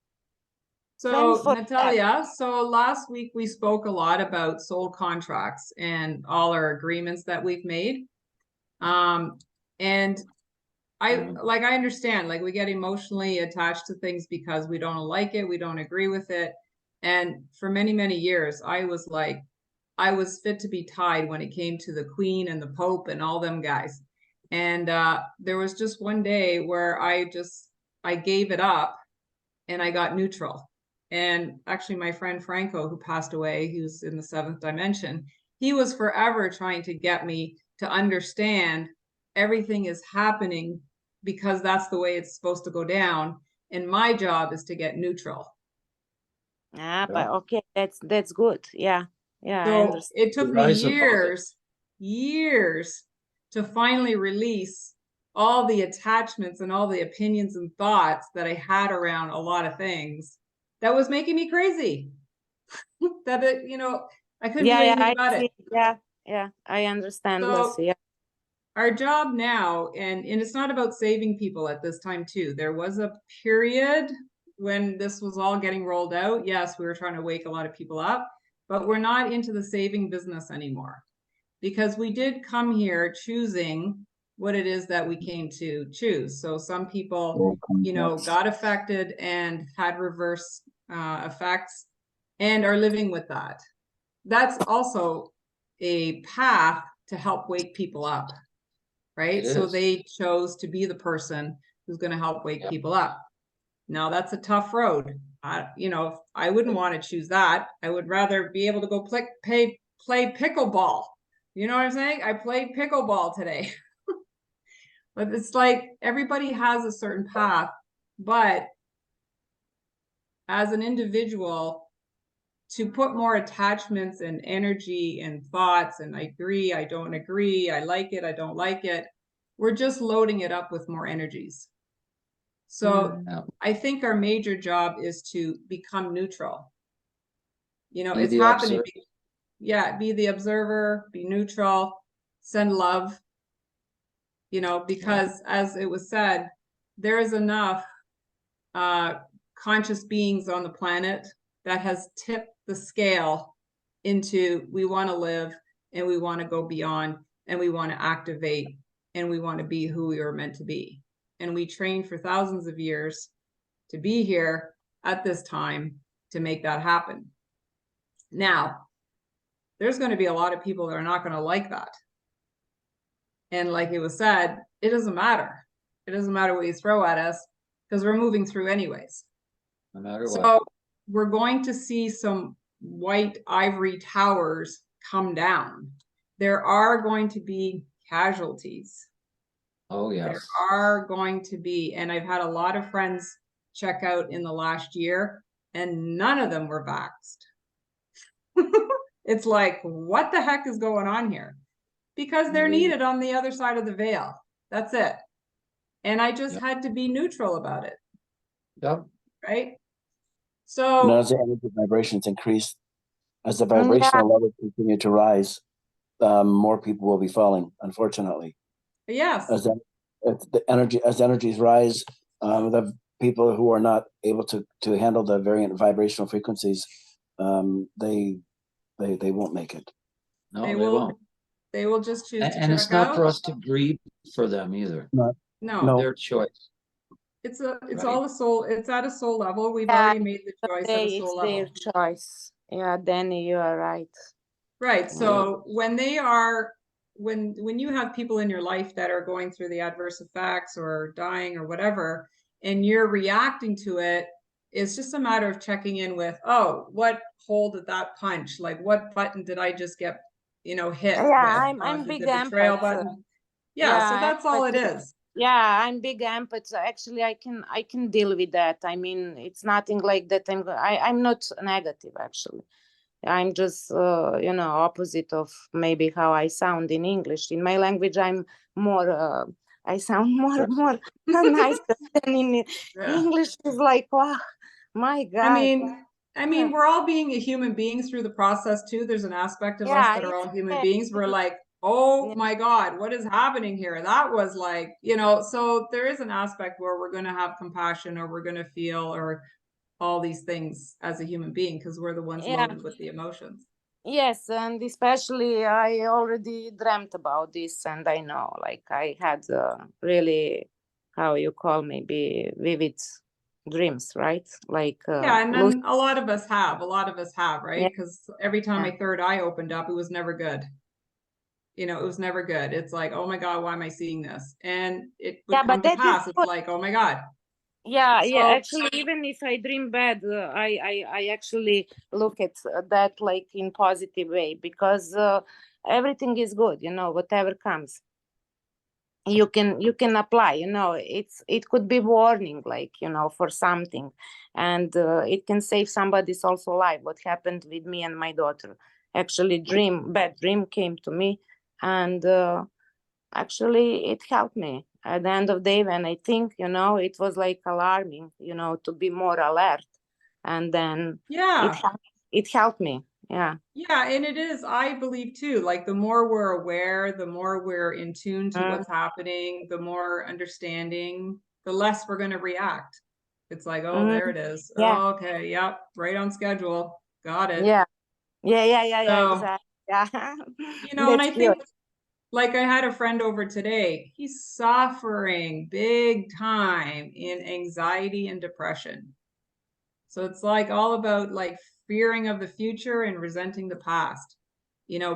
So Natalia, so last week we spoke a lot about soul contracts and all our agreements that we've made. And I understand, like, we get emotionally attached to things because we don't like it, we don't agree with it. And for many, many years, I was fit to be tied when it came to the Queen and the Pope and all them guys. And there was just one day where I gave it up and I got neutral. And actually, my friend Franco, who passed away, he was in the 7th dimension, he was forever trying to get me to understand everything is happening because that's the way it's supposed to go down. And my job is to get neutral. But okay, that's good. Yeah. So it took me years to finally release all the attachments and all the opinions and thoughts that I had around a lot of things that was making me crazy. That I couldn't do anything about it. Yeah, I understand. So our job now, and it's not about saving people at this time too. There was a period when this was all getting rolled out. Yes, we were trying to wake a lot of people up, but we're not into the saving business anymore, because we did come here choosing what it is that we came to choose. So some people, got affected and had reverse effects and are living with that. That's also a path to help wake people up, right? So they chose to be the person who's going to help wake people up. Now that's a tough road. I wouldn't want to choose that. I would rather be able to go play pickleball. You know what I'm saying? I played pickleball today. But it's like everybody has a certain path, but as an individual, to put more attachments and energy and thoughts, and I agree, I don't agree, I like it, I don't like it, we're just loading it up with more energies. So I think our major job is to become neutral. It's happening. Be the observer, be neutral, send love, because as it was said, there is enough conscious beings on the planet that has tipped the scale into we want to live and we want to go beyond and we want to activate and we want to be who we are meant to be. And we trained for thousands of years to be here at this time to make that happen. Now, there's going to be a lot of people that are not going to like that. And like it was said, it doesn't matter. It doesn't matter what you throw at us because we're moving through anyways. No matter what. So we're going to see some white ivory towers come down. There are going to be casualties. Oh, yes. There are going to be, and I've had a lot of friends check out in the last year, and none of them were vaxxed. It's like, what the heck is going on here? Because they're needed on the other side of the veil. That's it. And I just Yep. had to be neutral about it, Yep. right? And So as the energy vibrations increase, as the Yeah, vibrational levels continue to rise, more people will be falling, unfortunately. yes, As as energies rise, the people who are not able to handle the variant vibrational frequencies, they won't make it. No, they they will won't. they will just choose to And it's check not for out. us to grieve for them either. No, No, no. Their choice, it's right? all a soul. It's at a soul level. We've yeah, already made the choice at a it's soul their level. choice. Yeah, Danny, you are right. Right. Yeah. So when they are, when you have people in your life that are going through the adverse effects or dying or whatever, and you're reacting to it, it's just a matter of checking in with, oh, what hole did that punch? Like, what button did I just get, hit Yeah, with? I'm Did big the betrayal empath. button? Yeah. So Yeah, that's all it empathy. is. Yeah, I'm big empath. So actually, I can deal with that. I mean, it's nothing like that. I'm not negative actually. I'm just opposite of maybe how I sound in English. In my language, I'm more. I sound more nicer than in Yeah. English. Is like, wow, my God. I mean, we're all being a human beings through the process too. There's an aspect of us Yeah, that are all human yeah, beings. We're like, oh yeah. my God, what is happening here? That was like, so there is an aspect where we're going to have compassion or we're going to feel or all these things as a human being because we're the ones Yeah. loaded with the emotions. Yes, and especially I already dreamt about this, and I know, like I had really, how you call maybe vivid dreams, right? Like Yeah, and then a lot of us have, right? Yeah. Because every time Yeah. my third eye opened up, it was never good. It was never good. It's like, oh my God, why am I seeing this? And it would Yeah, come but to that is pass. It's good. like, oh my God. Yeah, yeah. So Actually, even if I dream bad, I actually look at that like in positive way because everything is good, whatever comes. You can apply, it could be warning, like, for something, and it can save somebody's also life. What happened with me and my daughter, actually bad dream came to me, and actually it helped me at the end of the day when I think, it was like alarming, to be more alert, and then yeah. it helped me. Yeah. Yeah, and it is, I believe too, like the more we're aware, the more we're in tune to what's happening, the more understanding, the less we're going to react. It's like, oh, there it is. Yeah. Oh, okay, yep, right on schedule. Got it. Yeah. Yeah, So, exactly. Yeah. and That's I good. think like I had a friend over today, he's suffering big time in anxiety and depression. So it's like all about like fearing of the future and resenting the past,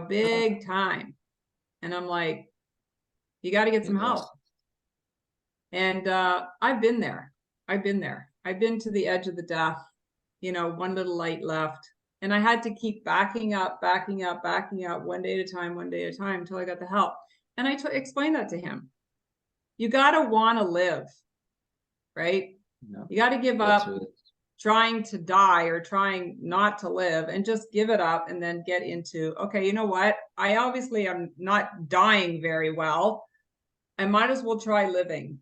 big time. And I'm like, you got to get some help. And I've been there. I've been there. I've been to the edge of the death, one little light left. And I had to keep backing up, one day at a time, until I got the help. And I explained that to him. You got to want to live, right? No. You got to give up trying to die or trying not to live and just give it up and then get into, okay, you know what? I obviously am not dying very well. I might as well try living.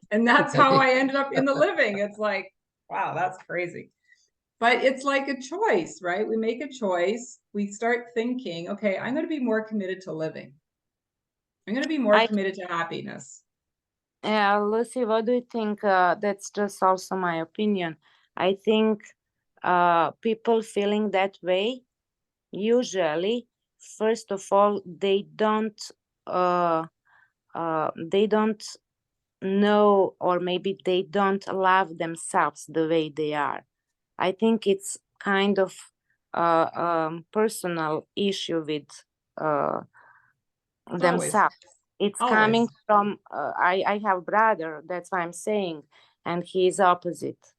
And that's how I ended up in the living. It's like, wow, that's crazy. But it's like a choice, right? We make a choice. We start thinking, okay, I'm going to be more committed to living. I'm going to be more committed to happiness. Yeah, Lucy, what do you think? That's just also my opinion. I think people feeling that way, usually, first of all, they don't know, or maybe they don't love themselves the way they are. I think it's kind of personal issue with themselves. It's coming from I have brother, that's why I'm saying, and he is opposite.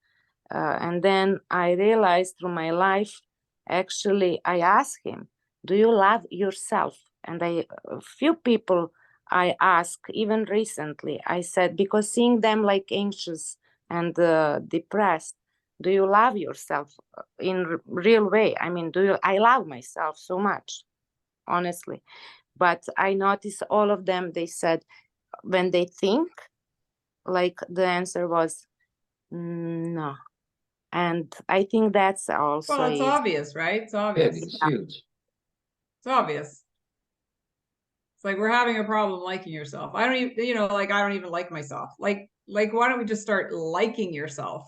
And then I realized through my life, actually, I asked him, do you love yourself? And a few people I asked, even recently, I said, because seeing them like anxious and depressed, do you love yourself in real way? I mean, I love myself so much, honestly. But I noticed all of them, they said, when they think, like the answer was no. And I think that's also Well, it's is obvious, right? It's Big, obvious. it's huge. It's obvious. It's like we're having a problem liking yourself. I don't even, you know, like I don't even like myself. Like why don't we just start liking yourself?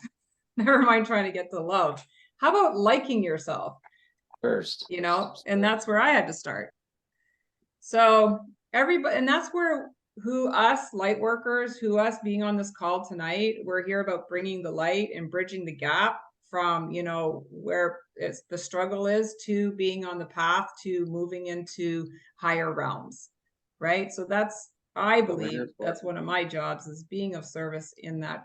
Never mind trying to get to love. How about liking yourself? First. You know, and that's where I had to start. So everybody, and that's where who us light workers, who us being on this call tonight, we're here about bringing the light and bridging the gap from, you know, where it's the struggle is to being on the path to moving into higher realms, right? So that's, I What we're believe here for. that's one of my jobs, is being of service in that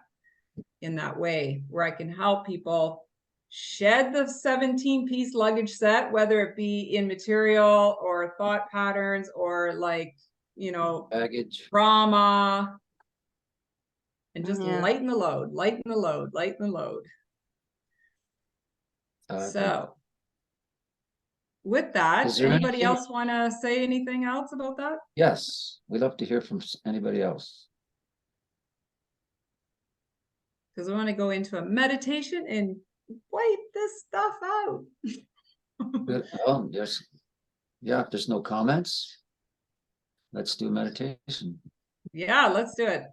way, where I can help people shed the 17-piece luggage set, whether it be in material or thought patterns or like, you know, Baggage. trauma, and just Yeah. lighten the load, lighten the load, lighten the load. So with that, Is there anybody anything- else want to say anything else about that? Yes, we'd love to hear from anybody else. Because we want to go into a meditation and wipe this stuff out. Good. Oh, if there's no comments, let's do meditation. Yeah, let's do it.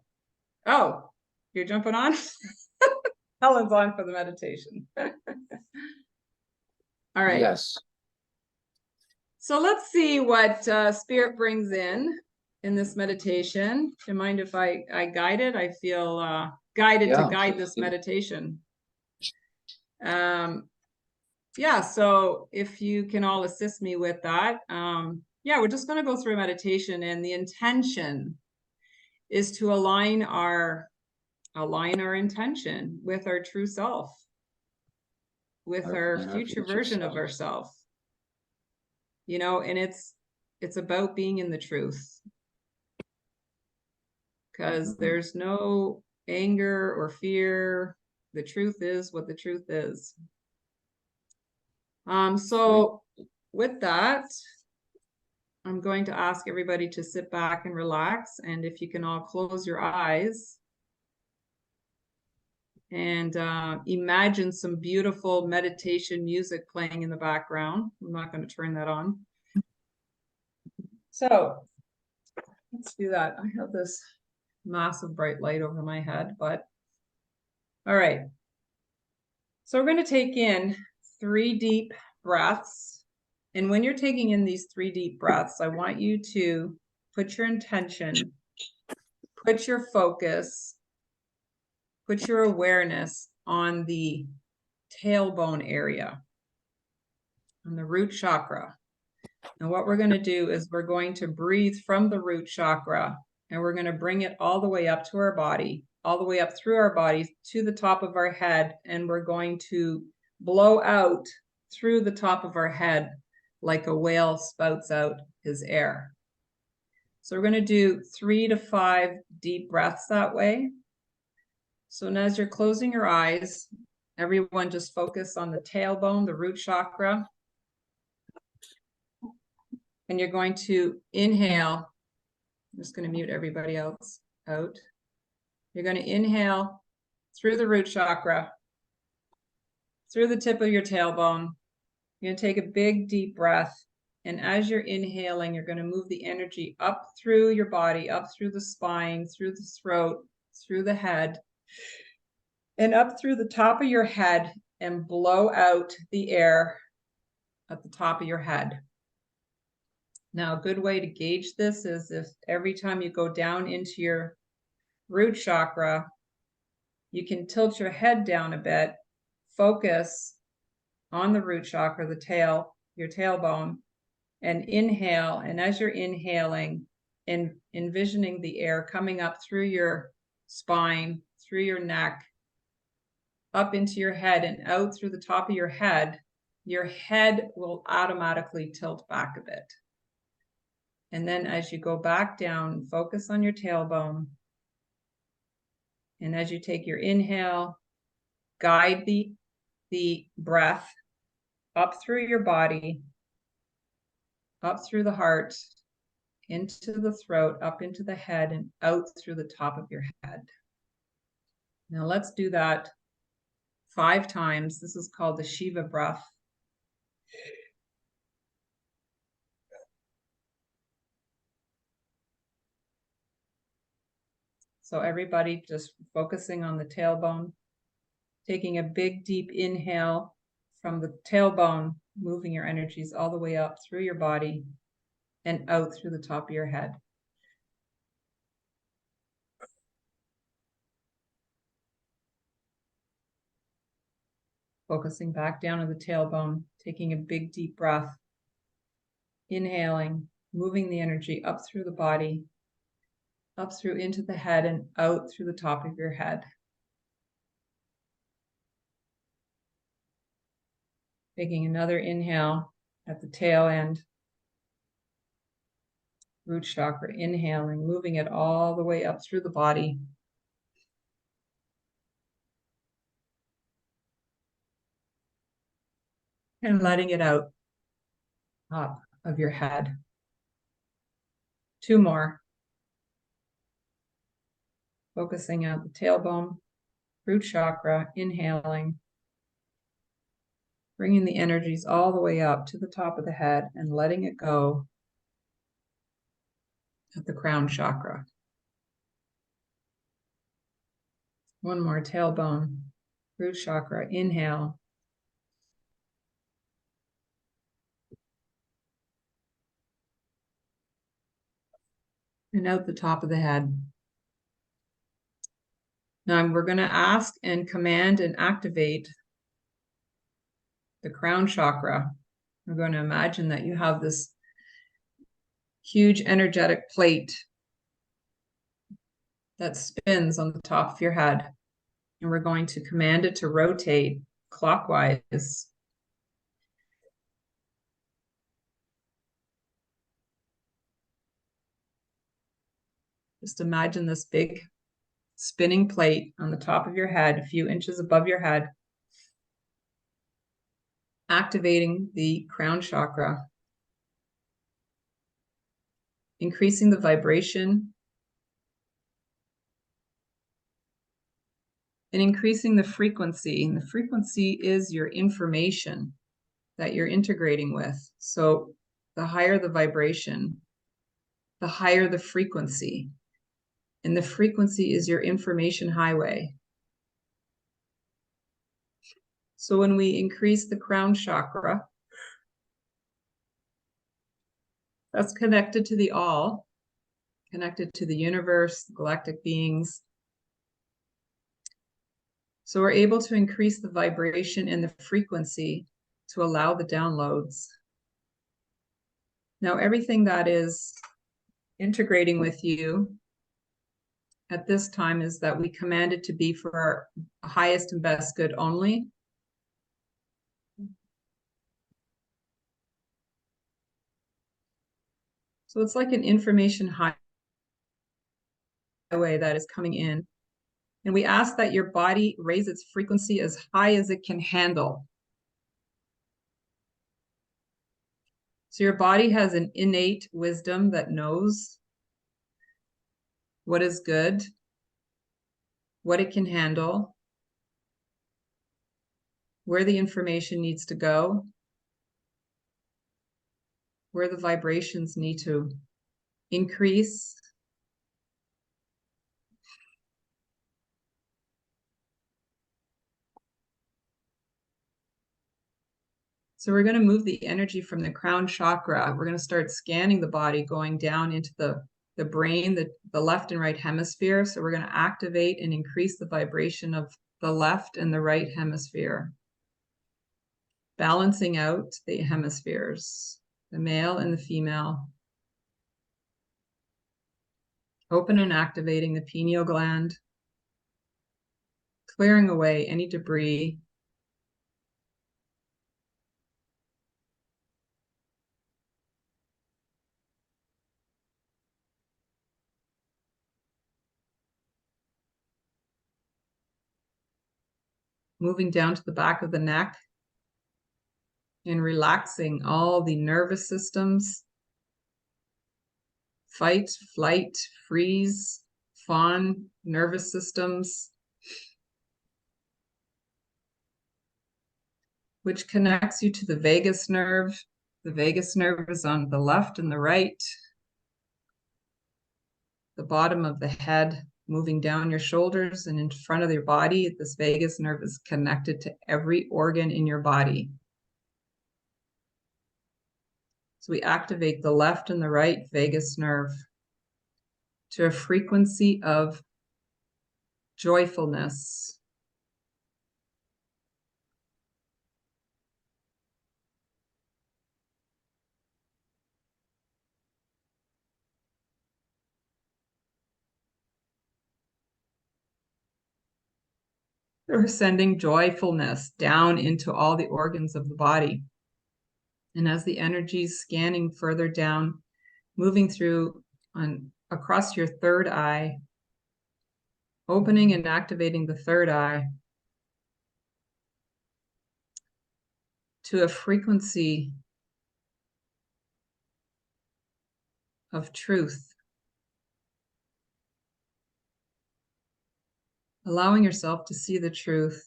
Oh, you're jumping on? Helen's on for the meditation. All right. Yes. So let's see what Spirit brings in this meditation. Do you mind if I guide it? I feel guided to Yeah, guide please this do. meditation. Yeah, so if you can all assist me with that. Yeah, we're just going to go through a meditation, and the intention is to align our intention with our true self, with our future version of ourselves. You know, and it's about being in the truth, because there's no anger or fear. The truth is what the truth is. So with that, I'm going to ask everybody to sit back and relax, and if you can all close your eyes and imagine some beautiful meditation music playing in the background. I'm not going to turn that on. So let's do that. I have this massive bright light over my head, but all right. So we're going to take in 3 deep breaths. And when you're taking in these 3 deep breaths, I want you to put your intention, put your focus, put your awareness on the tailbone area, on the root chakra. And what we're going to do is we're going to breathe from the root chakra, and we're going to bring it all the way up to our body, all the way up through our body to the top of our head. And we're going to blow out through the top of our head like a whale spouts out his air. So we're going to do 3 to 5 deep breaths that way. So now as you're closing your eyes, everyone just focus on the tailbone, the root chakra. And you're going to inhale. I'm just going to mute everybody else out. You're going to inhale through the root chakra, through the tip of your tailbone. You're going to take a big deep breath. And as you're inhaling, you're going to move the energy up through your body, up through the spine, through the throat, through the head, and up through the top of your head, and blow out the air at the top of your head. Now, a good way to gauge this is if every time you go down into your root chakra, you can tilt your head down a bit, focus on the root chakra, the tail, your tailbone, and inhale. And as you're inhaling, envisioning the air coming up through your spine, through your neck, up into your head and out through the top of your head will automatically tilt back a bit. And then as you go back down, focus on your tailbone. And as you take your inhale, guide the breath up through your body, up through the heart, into the throat, up into the head, and out through the top of your head. Now let's do that 5 times. This is called the Shiva breath. So everybody just focusing on the tailbone, taking a big deep inhale from the tailbone, moving your energies all the way up through your body and out through the top of your head. Focusing back down to the tailbone, taking a big deep breath, inhaling, moving the energy up through the body, up through into the head and out through the top of your head. Taking another inhale at the tail end, root chakra, inhaling, moving it all the way up through the body. And letting it out, top of your head. 2 more. Focusing at the tailbone, root chakra, inhaling, bringing the energies all the way up to the top of the head and letting it go at the crown chakra. 1 more, tailbone, root chakra, inhale. And out the top of the head. Now we're going to ask and command and activate the crown chakra. We're going to imagine that you have this huge energetic plate that spins on the top of your head. And we're going to command it to rotate clockwise. Just imagine this big spinning plate on the top of your head, a few inches above your head, activating the crown chakra, increasing the vibration, and increasing the frequency. And the frequency is your information that you're integrating with. So the higher the vibration, the higher the frequency. And the frequency is your information highway. So when we increase the crown chakra, that's connected to the all, connected to the universe, the galactic beings. So we're able to increase the vibration and the frequency to allow the downloads. Now, everything that is integrating with you at this time is that we command it to be for our highest and best good only. So it's like an information highway that is coming in. And we ask that your body raise its frequency as high as it can handle. So your body has an innate wisdom that knows what is good, what it can handle, where the information needs to go, where the vibrations need to increase. So we're going to move the energy from the crown chakra. We're going to start scanning the body, going down into the brain, the left and right hemisphere. So we're going to activate and increase the vibration of the left and the right hemisphere, balancing out the hemispheres, the male and the female. Open and activating the pineal gland, clearing away any debris. Moving down to the back of the neck and relaxing all the nervous systems, fight, flight, freeze, fawn, nervous systems, which connects you to the vagus nerve. The vagus nerve is on the left and the right, the bottom of the head, moving down your shoulders and in front of your body. This vagus nerve is connected to every organ in your body. So we activate the left and the right vagus nerve to a frequency of joyfulness. We're sending joyfulness down into all the organs of the body. And as the energy is scanning further down, moving through across your third eye, opening and activating the third eye to a frequency of truth. Allowing yourself to see the truth.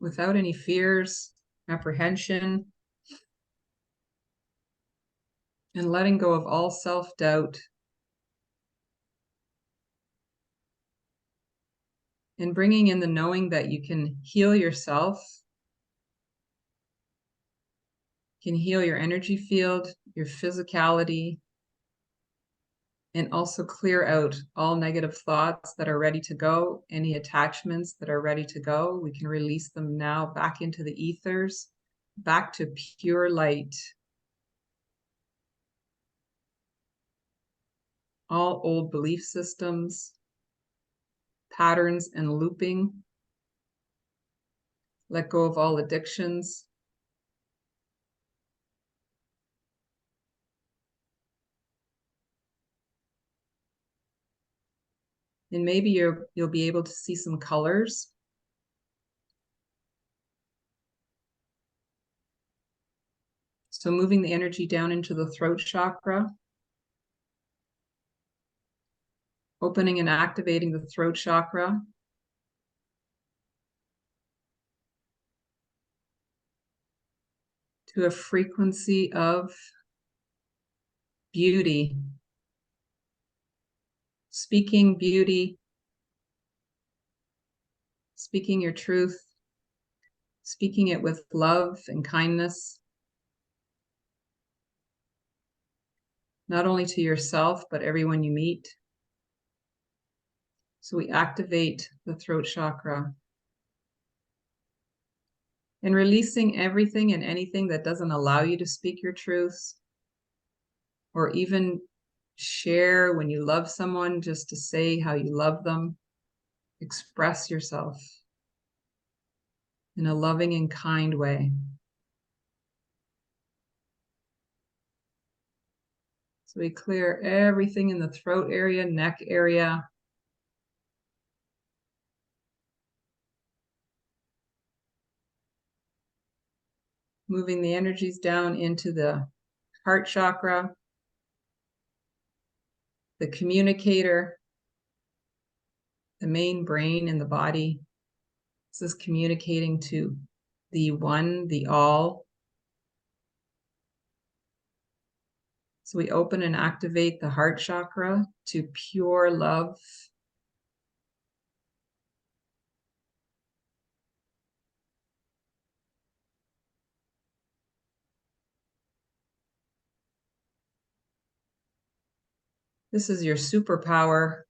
Without any fears, apprehension, and letting go of all self-doubt. And bringing in the knowing that you can heal yourself, can heal your energy field, your physicality, and also clear out all negative thoughts that are ready to go, any attachments that are ready to go. We can release them now back into the ethers, back to pure light. All old belief systems, patterns, and looping. Let go of all addictions. And maybe you'll be able to see some colors. So moving the energy down into the throat chakra. Opening and activating the throat chakra. To a frequency of beauty. Speaking beauty. Speaking your truth. Speaking it with love and kindness. Not only to yourself, but everyone you meet. So we activate the throat chakra. And releasing everything and anything that doesn't allow you to speak your truths, or even share when you love someone, just to say how you love them. Express yourself in a loving and kind way. So we clear everything in the throat area, neck area. Moving the energies down into the heart chakra, the communicator, the main brain in the body. This is communicating to the one, the all. So we open and activate the heart chakra to pure love. This is your superpower.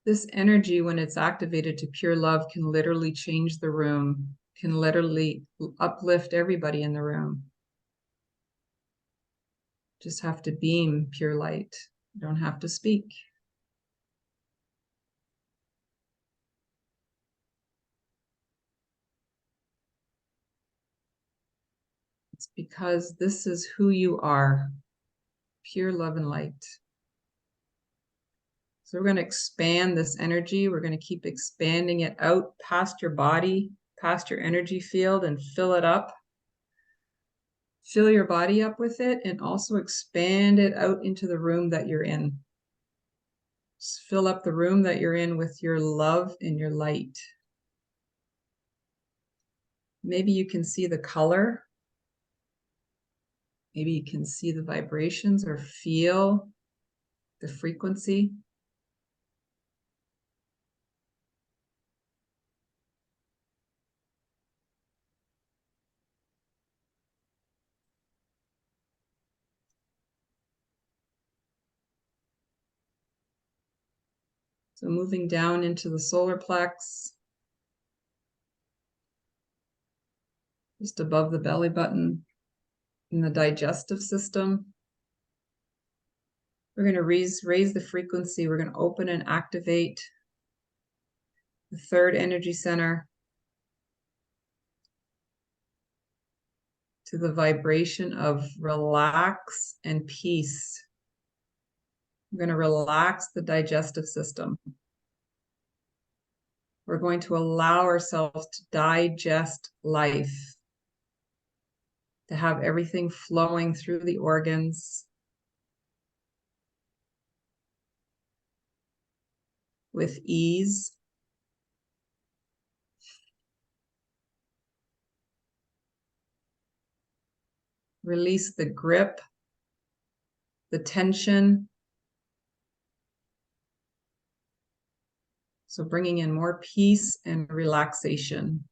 This energy, when it's activated to pure love, can literally change the room, can literally uplift everybody in the room. Just have to beam pure light. You don't have to speak. It's because this is who you are, pure love and light. So we're going to expand this energy. We're going to keep expanding it out past your body, past your energy field, and fill it up. Fill your body up with it and also expand it out into the room that you're in. Just fill up the room that you're in with your love and your light. Maybe you can see the color. Maybe you can see the vibrations or feel the frequency. So moving down into the solar plex, just above the belly button, in the digestive system. We're going to raise the frequency. We're going to open and activate the third energy center to the vibration of relax and peace. We're going to relax the digestive system. We're going to allow ourselves to digest life, to have everything flowing through the organs with ease. Release the grip, the tension. So bringing in more peace and relaxation.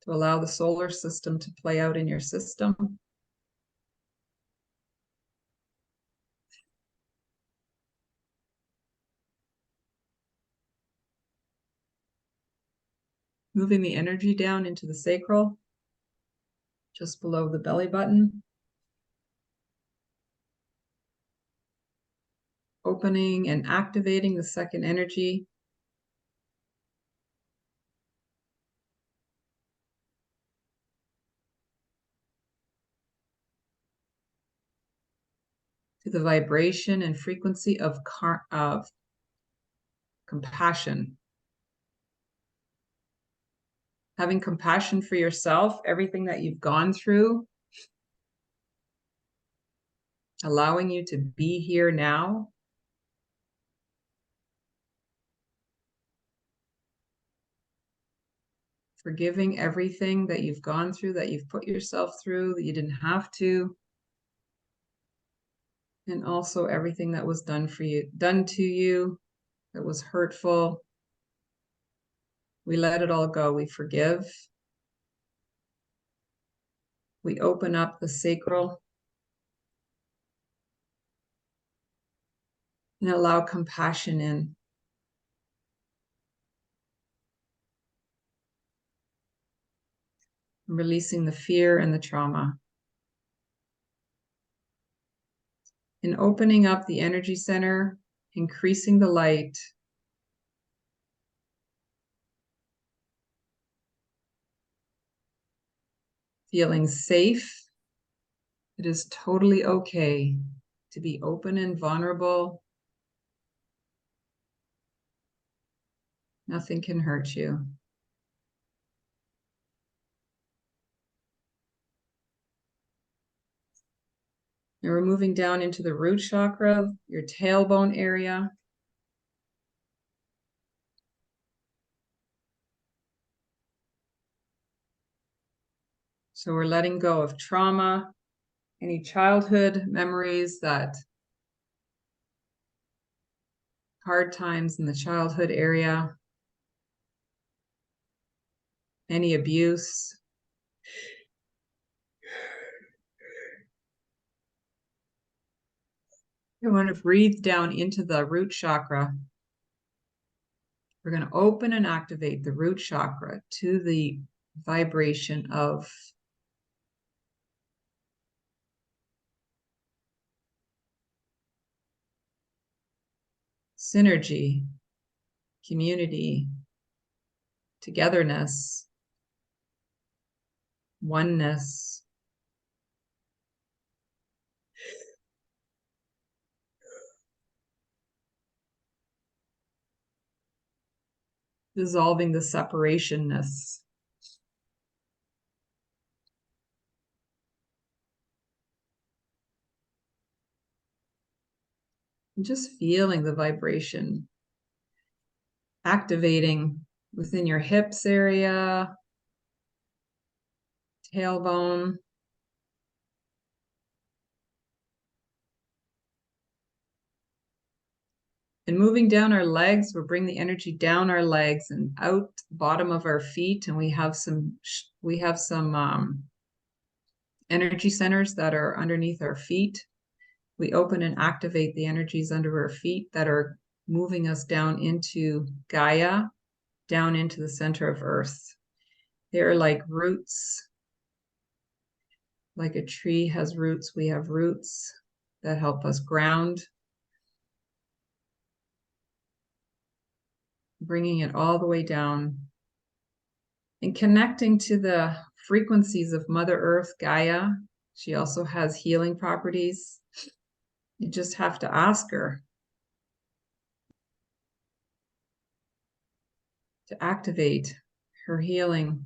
To allow the solar system to play out in your system. Moving the energy down into the sacral, just below the belly button. Opening and activating the second energy. To the vibration and frequency of compassion. Having compassion for yourself, everything that you've gone through, allowing you to be here now. Forgiving everything that you've gone through, that you've put yourself through, that you didn't have to. And also everything that was done to you, that was hurtful. We let it all go. We forgive. We open up the sacral and allow compassion in. Releasing the fear and the trauma. And opening up the energy center, increasing the light. Feeling safe. It is totally okay to be open and vulnerable. Nothing can hurt you. And we're moving down into the root chakra, your tailbone area. So we're letting go of trauma, any childhood memories, that hard times in the childhood area, any abuse. You want to breathe down into the root chakra. We're going to open and activate the root chakra to the vibration of synergy, community, togetherness, oneness. Dissolving the separationness. And just feeling the vibration activating within your hips area, tailbone. And moving down our legs, we'll bring the energy down our legs and out the bottom of our feet. And we have some energy centers that are underneath our feet. We open and activate the energies under our feet that are moving us down into Gaia, down into the center of Earth. They're like roots. Like a tree has roots, we have roots that help us ground. Bringing it all the way down and connecting to the frequencies of Mother Earth, Gaia. She also has healing properties. You just have to ask her to activate her healing.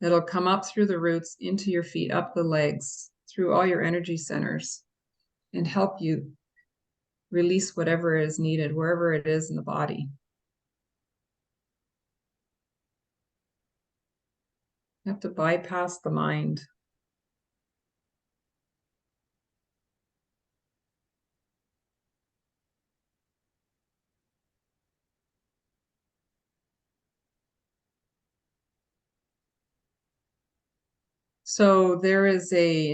It'll come up through the roots, into your feet, up the legs, through all your energy centers, and help you release whatever is needed, wherever it is in the body. You have to bypass the mind. So there is a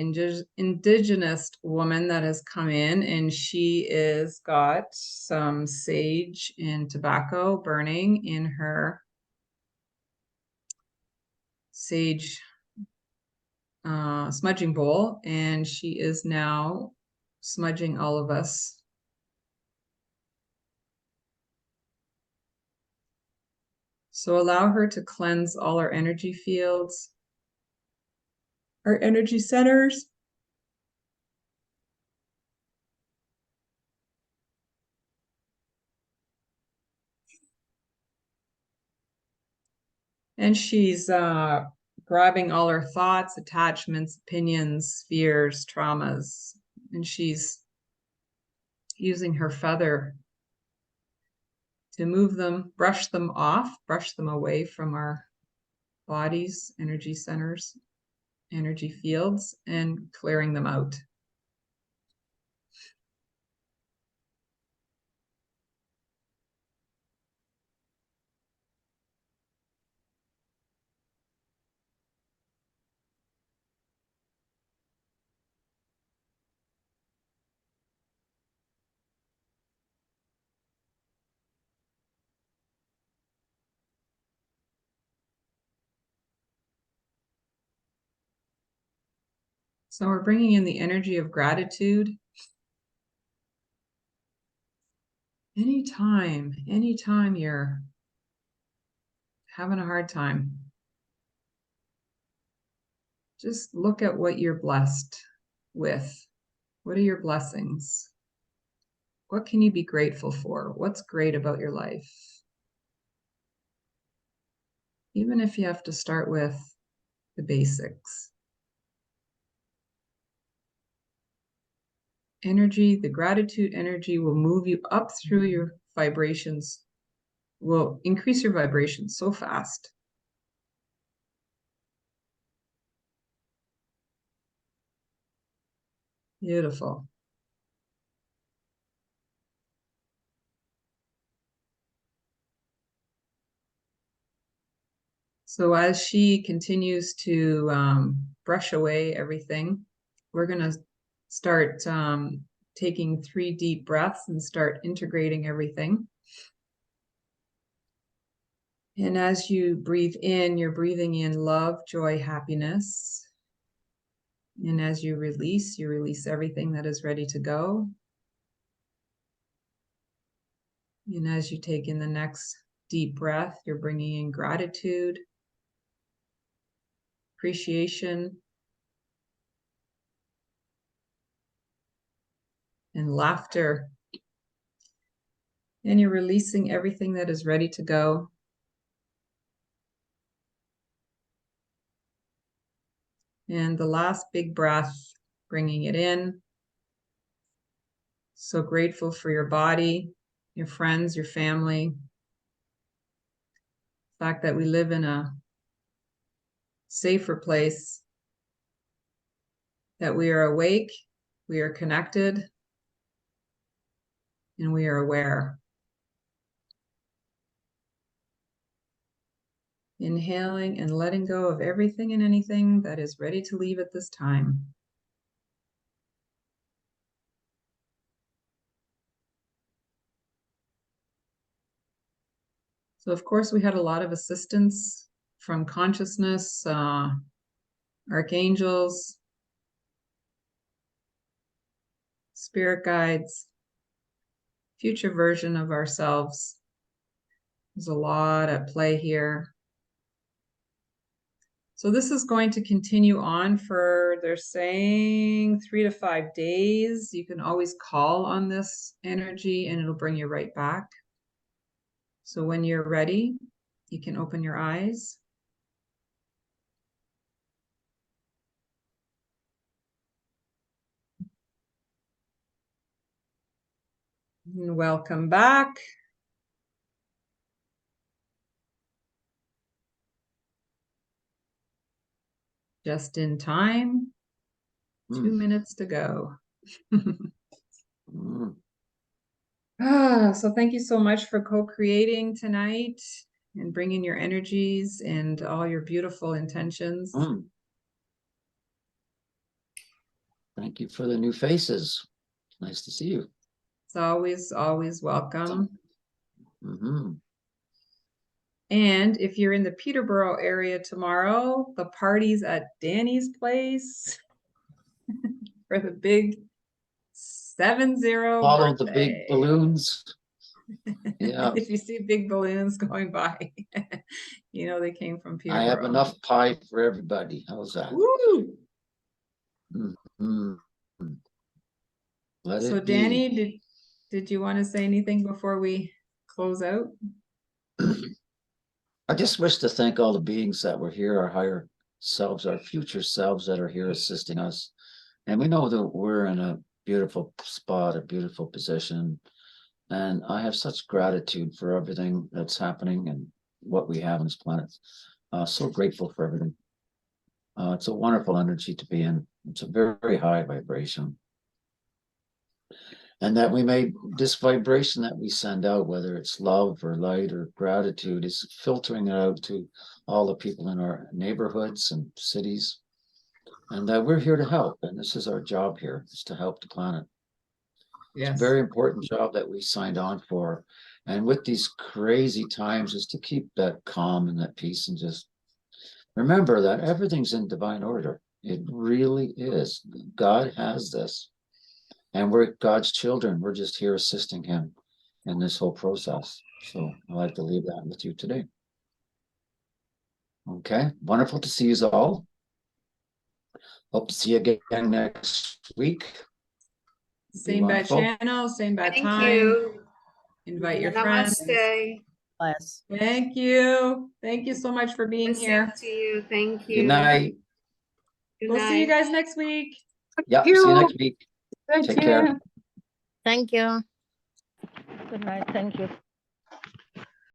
indigenous woman that has come in, and she is got some sage and tobacco burning in her sage smudging bowl, and she is now smudging all of us. So allow her to cleanse all our energy fields, our energy centers. And she's grabbing all our thoughts, attachments, opinions, fears, traumas, and she's using her feather to move them, brush them off, brush them away from our bodies, energy centers, energy fields, and clearing them out. So we're bringing in the energy of gratitude. Anytime you're having a hard time, just look at what you're blessed with. What are your blessings? What can you be grateful for? What's great about your life? Even if you have to start with the basics. Energy, the gratitude energy will move you up through your vibrations, will increase your vibrations so fast. Beautiful. So as she continues to brush away everything, we're going to start taking 3 deep breaths and start integrating everything. And as you breathe in, you're breathing in love, joy, happiness. And as you release everything that is ready to go. And as you take in the next deep breath, you're bringing in gratitude, appreciation, and laughter. And you're releasing everything that is ready to go. And the last big breath, bringing it in. So grateful for your body, your friends, your family. The fact that we live in a safer place, that we are awake, we are connected, and we are aware. Inhaling and letting go of everything and anything that is ready to leave at this time. So of course we had a lot of assistance from consciousness, archangels, spirit guides, future version of ourselves. There's a lot at play here. So this is going to continue on for, they're saying 3 to 5 days. You can always call on this energy and it'll bring you right back. So when you're ready, you can open your eyes. And welcome back. Just in time. 2 minutes to go. So thank you so much for co-creating tonight and bringing your energies and all your beautiful intentions. Thank you for the new faces. Nice to see you. It's always, always welcome. Mm-hmm. And if you're in the Peterborough area tomorrow, the party's at Danny's place for the big 70 Follow birthday. the big balloons. Yeah. If you see big balloons going by, you know they came from Peterborough. I have enough pie for everybody. How's that? Woo! Mm-hmm. Let So it be. Danny, did you want to say anything before we close out? I just wish to thank all the beings that were here, our higher selves, our future selves that are here assisting us. And we know that we're in a beautiful spot, a beautiful position. And I have such gratitude for everything that's happening and what we have on this planet. So grateful for everything. It's a wonderful energy to be in. It's a very, very high vibration. And that we made this vibration that we send out, whether it's love or light or gratitude, is filtering it out to all the people in our neighborhoods and cities. And that we're here to help. And this is our job here, is to help the planet. Yes. It's a very important job that we signed on for. And with these crazy times is to keep that calm and that peace and just remember that everything's in divine order. It really is. God has this. And we're God's children. We're just here assisting him in this whole process. So I'd like to leave that with you today. Okay. Wonderful to see you all. Hope to see you again next week. Same bad channel, same bad Thank time. you. Invite your friends. Namaste. Bless. Thank you. Thank you so much for being here. Same to you. Thank you. Good night. Good We'll night. see you guys next week. Yeah, see you next week. Take care. Thank you. Good night. Thank you.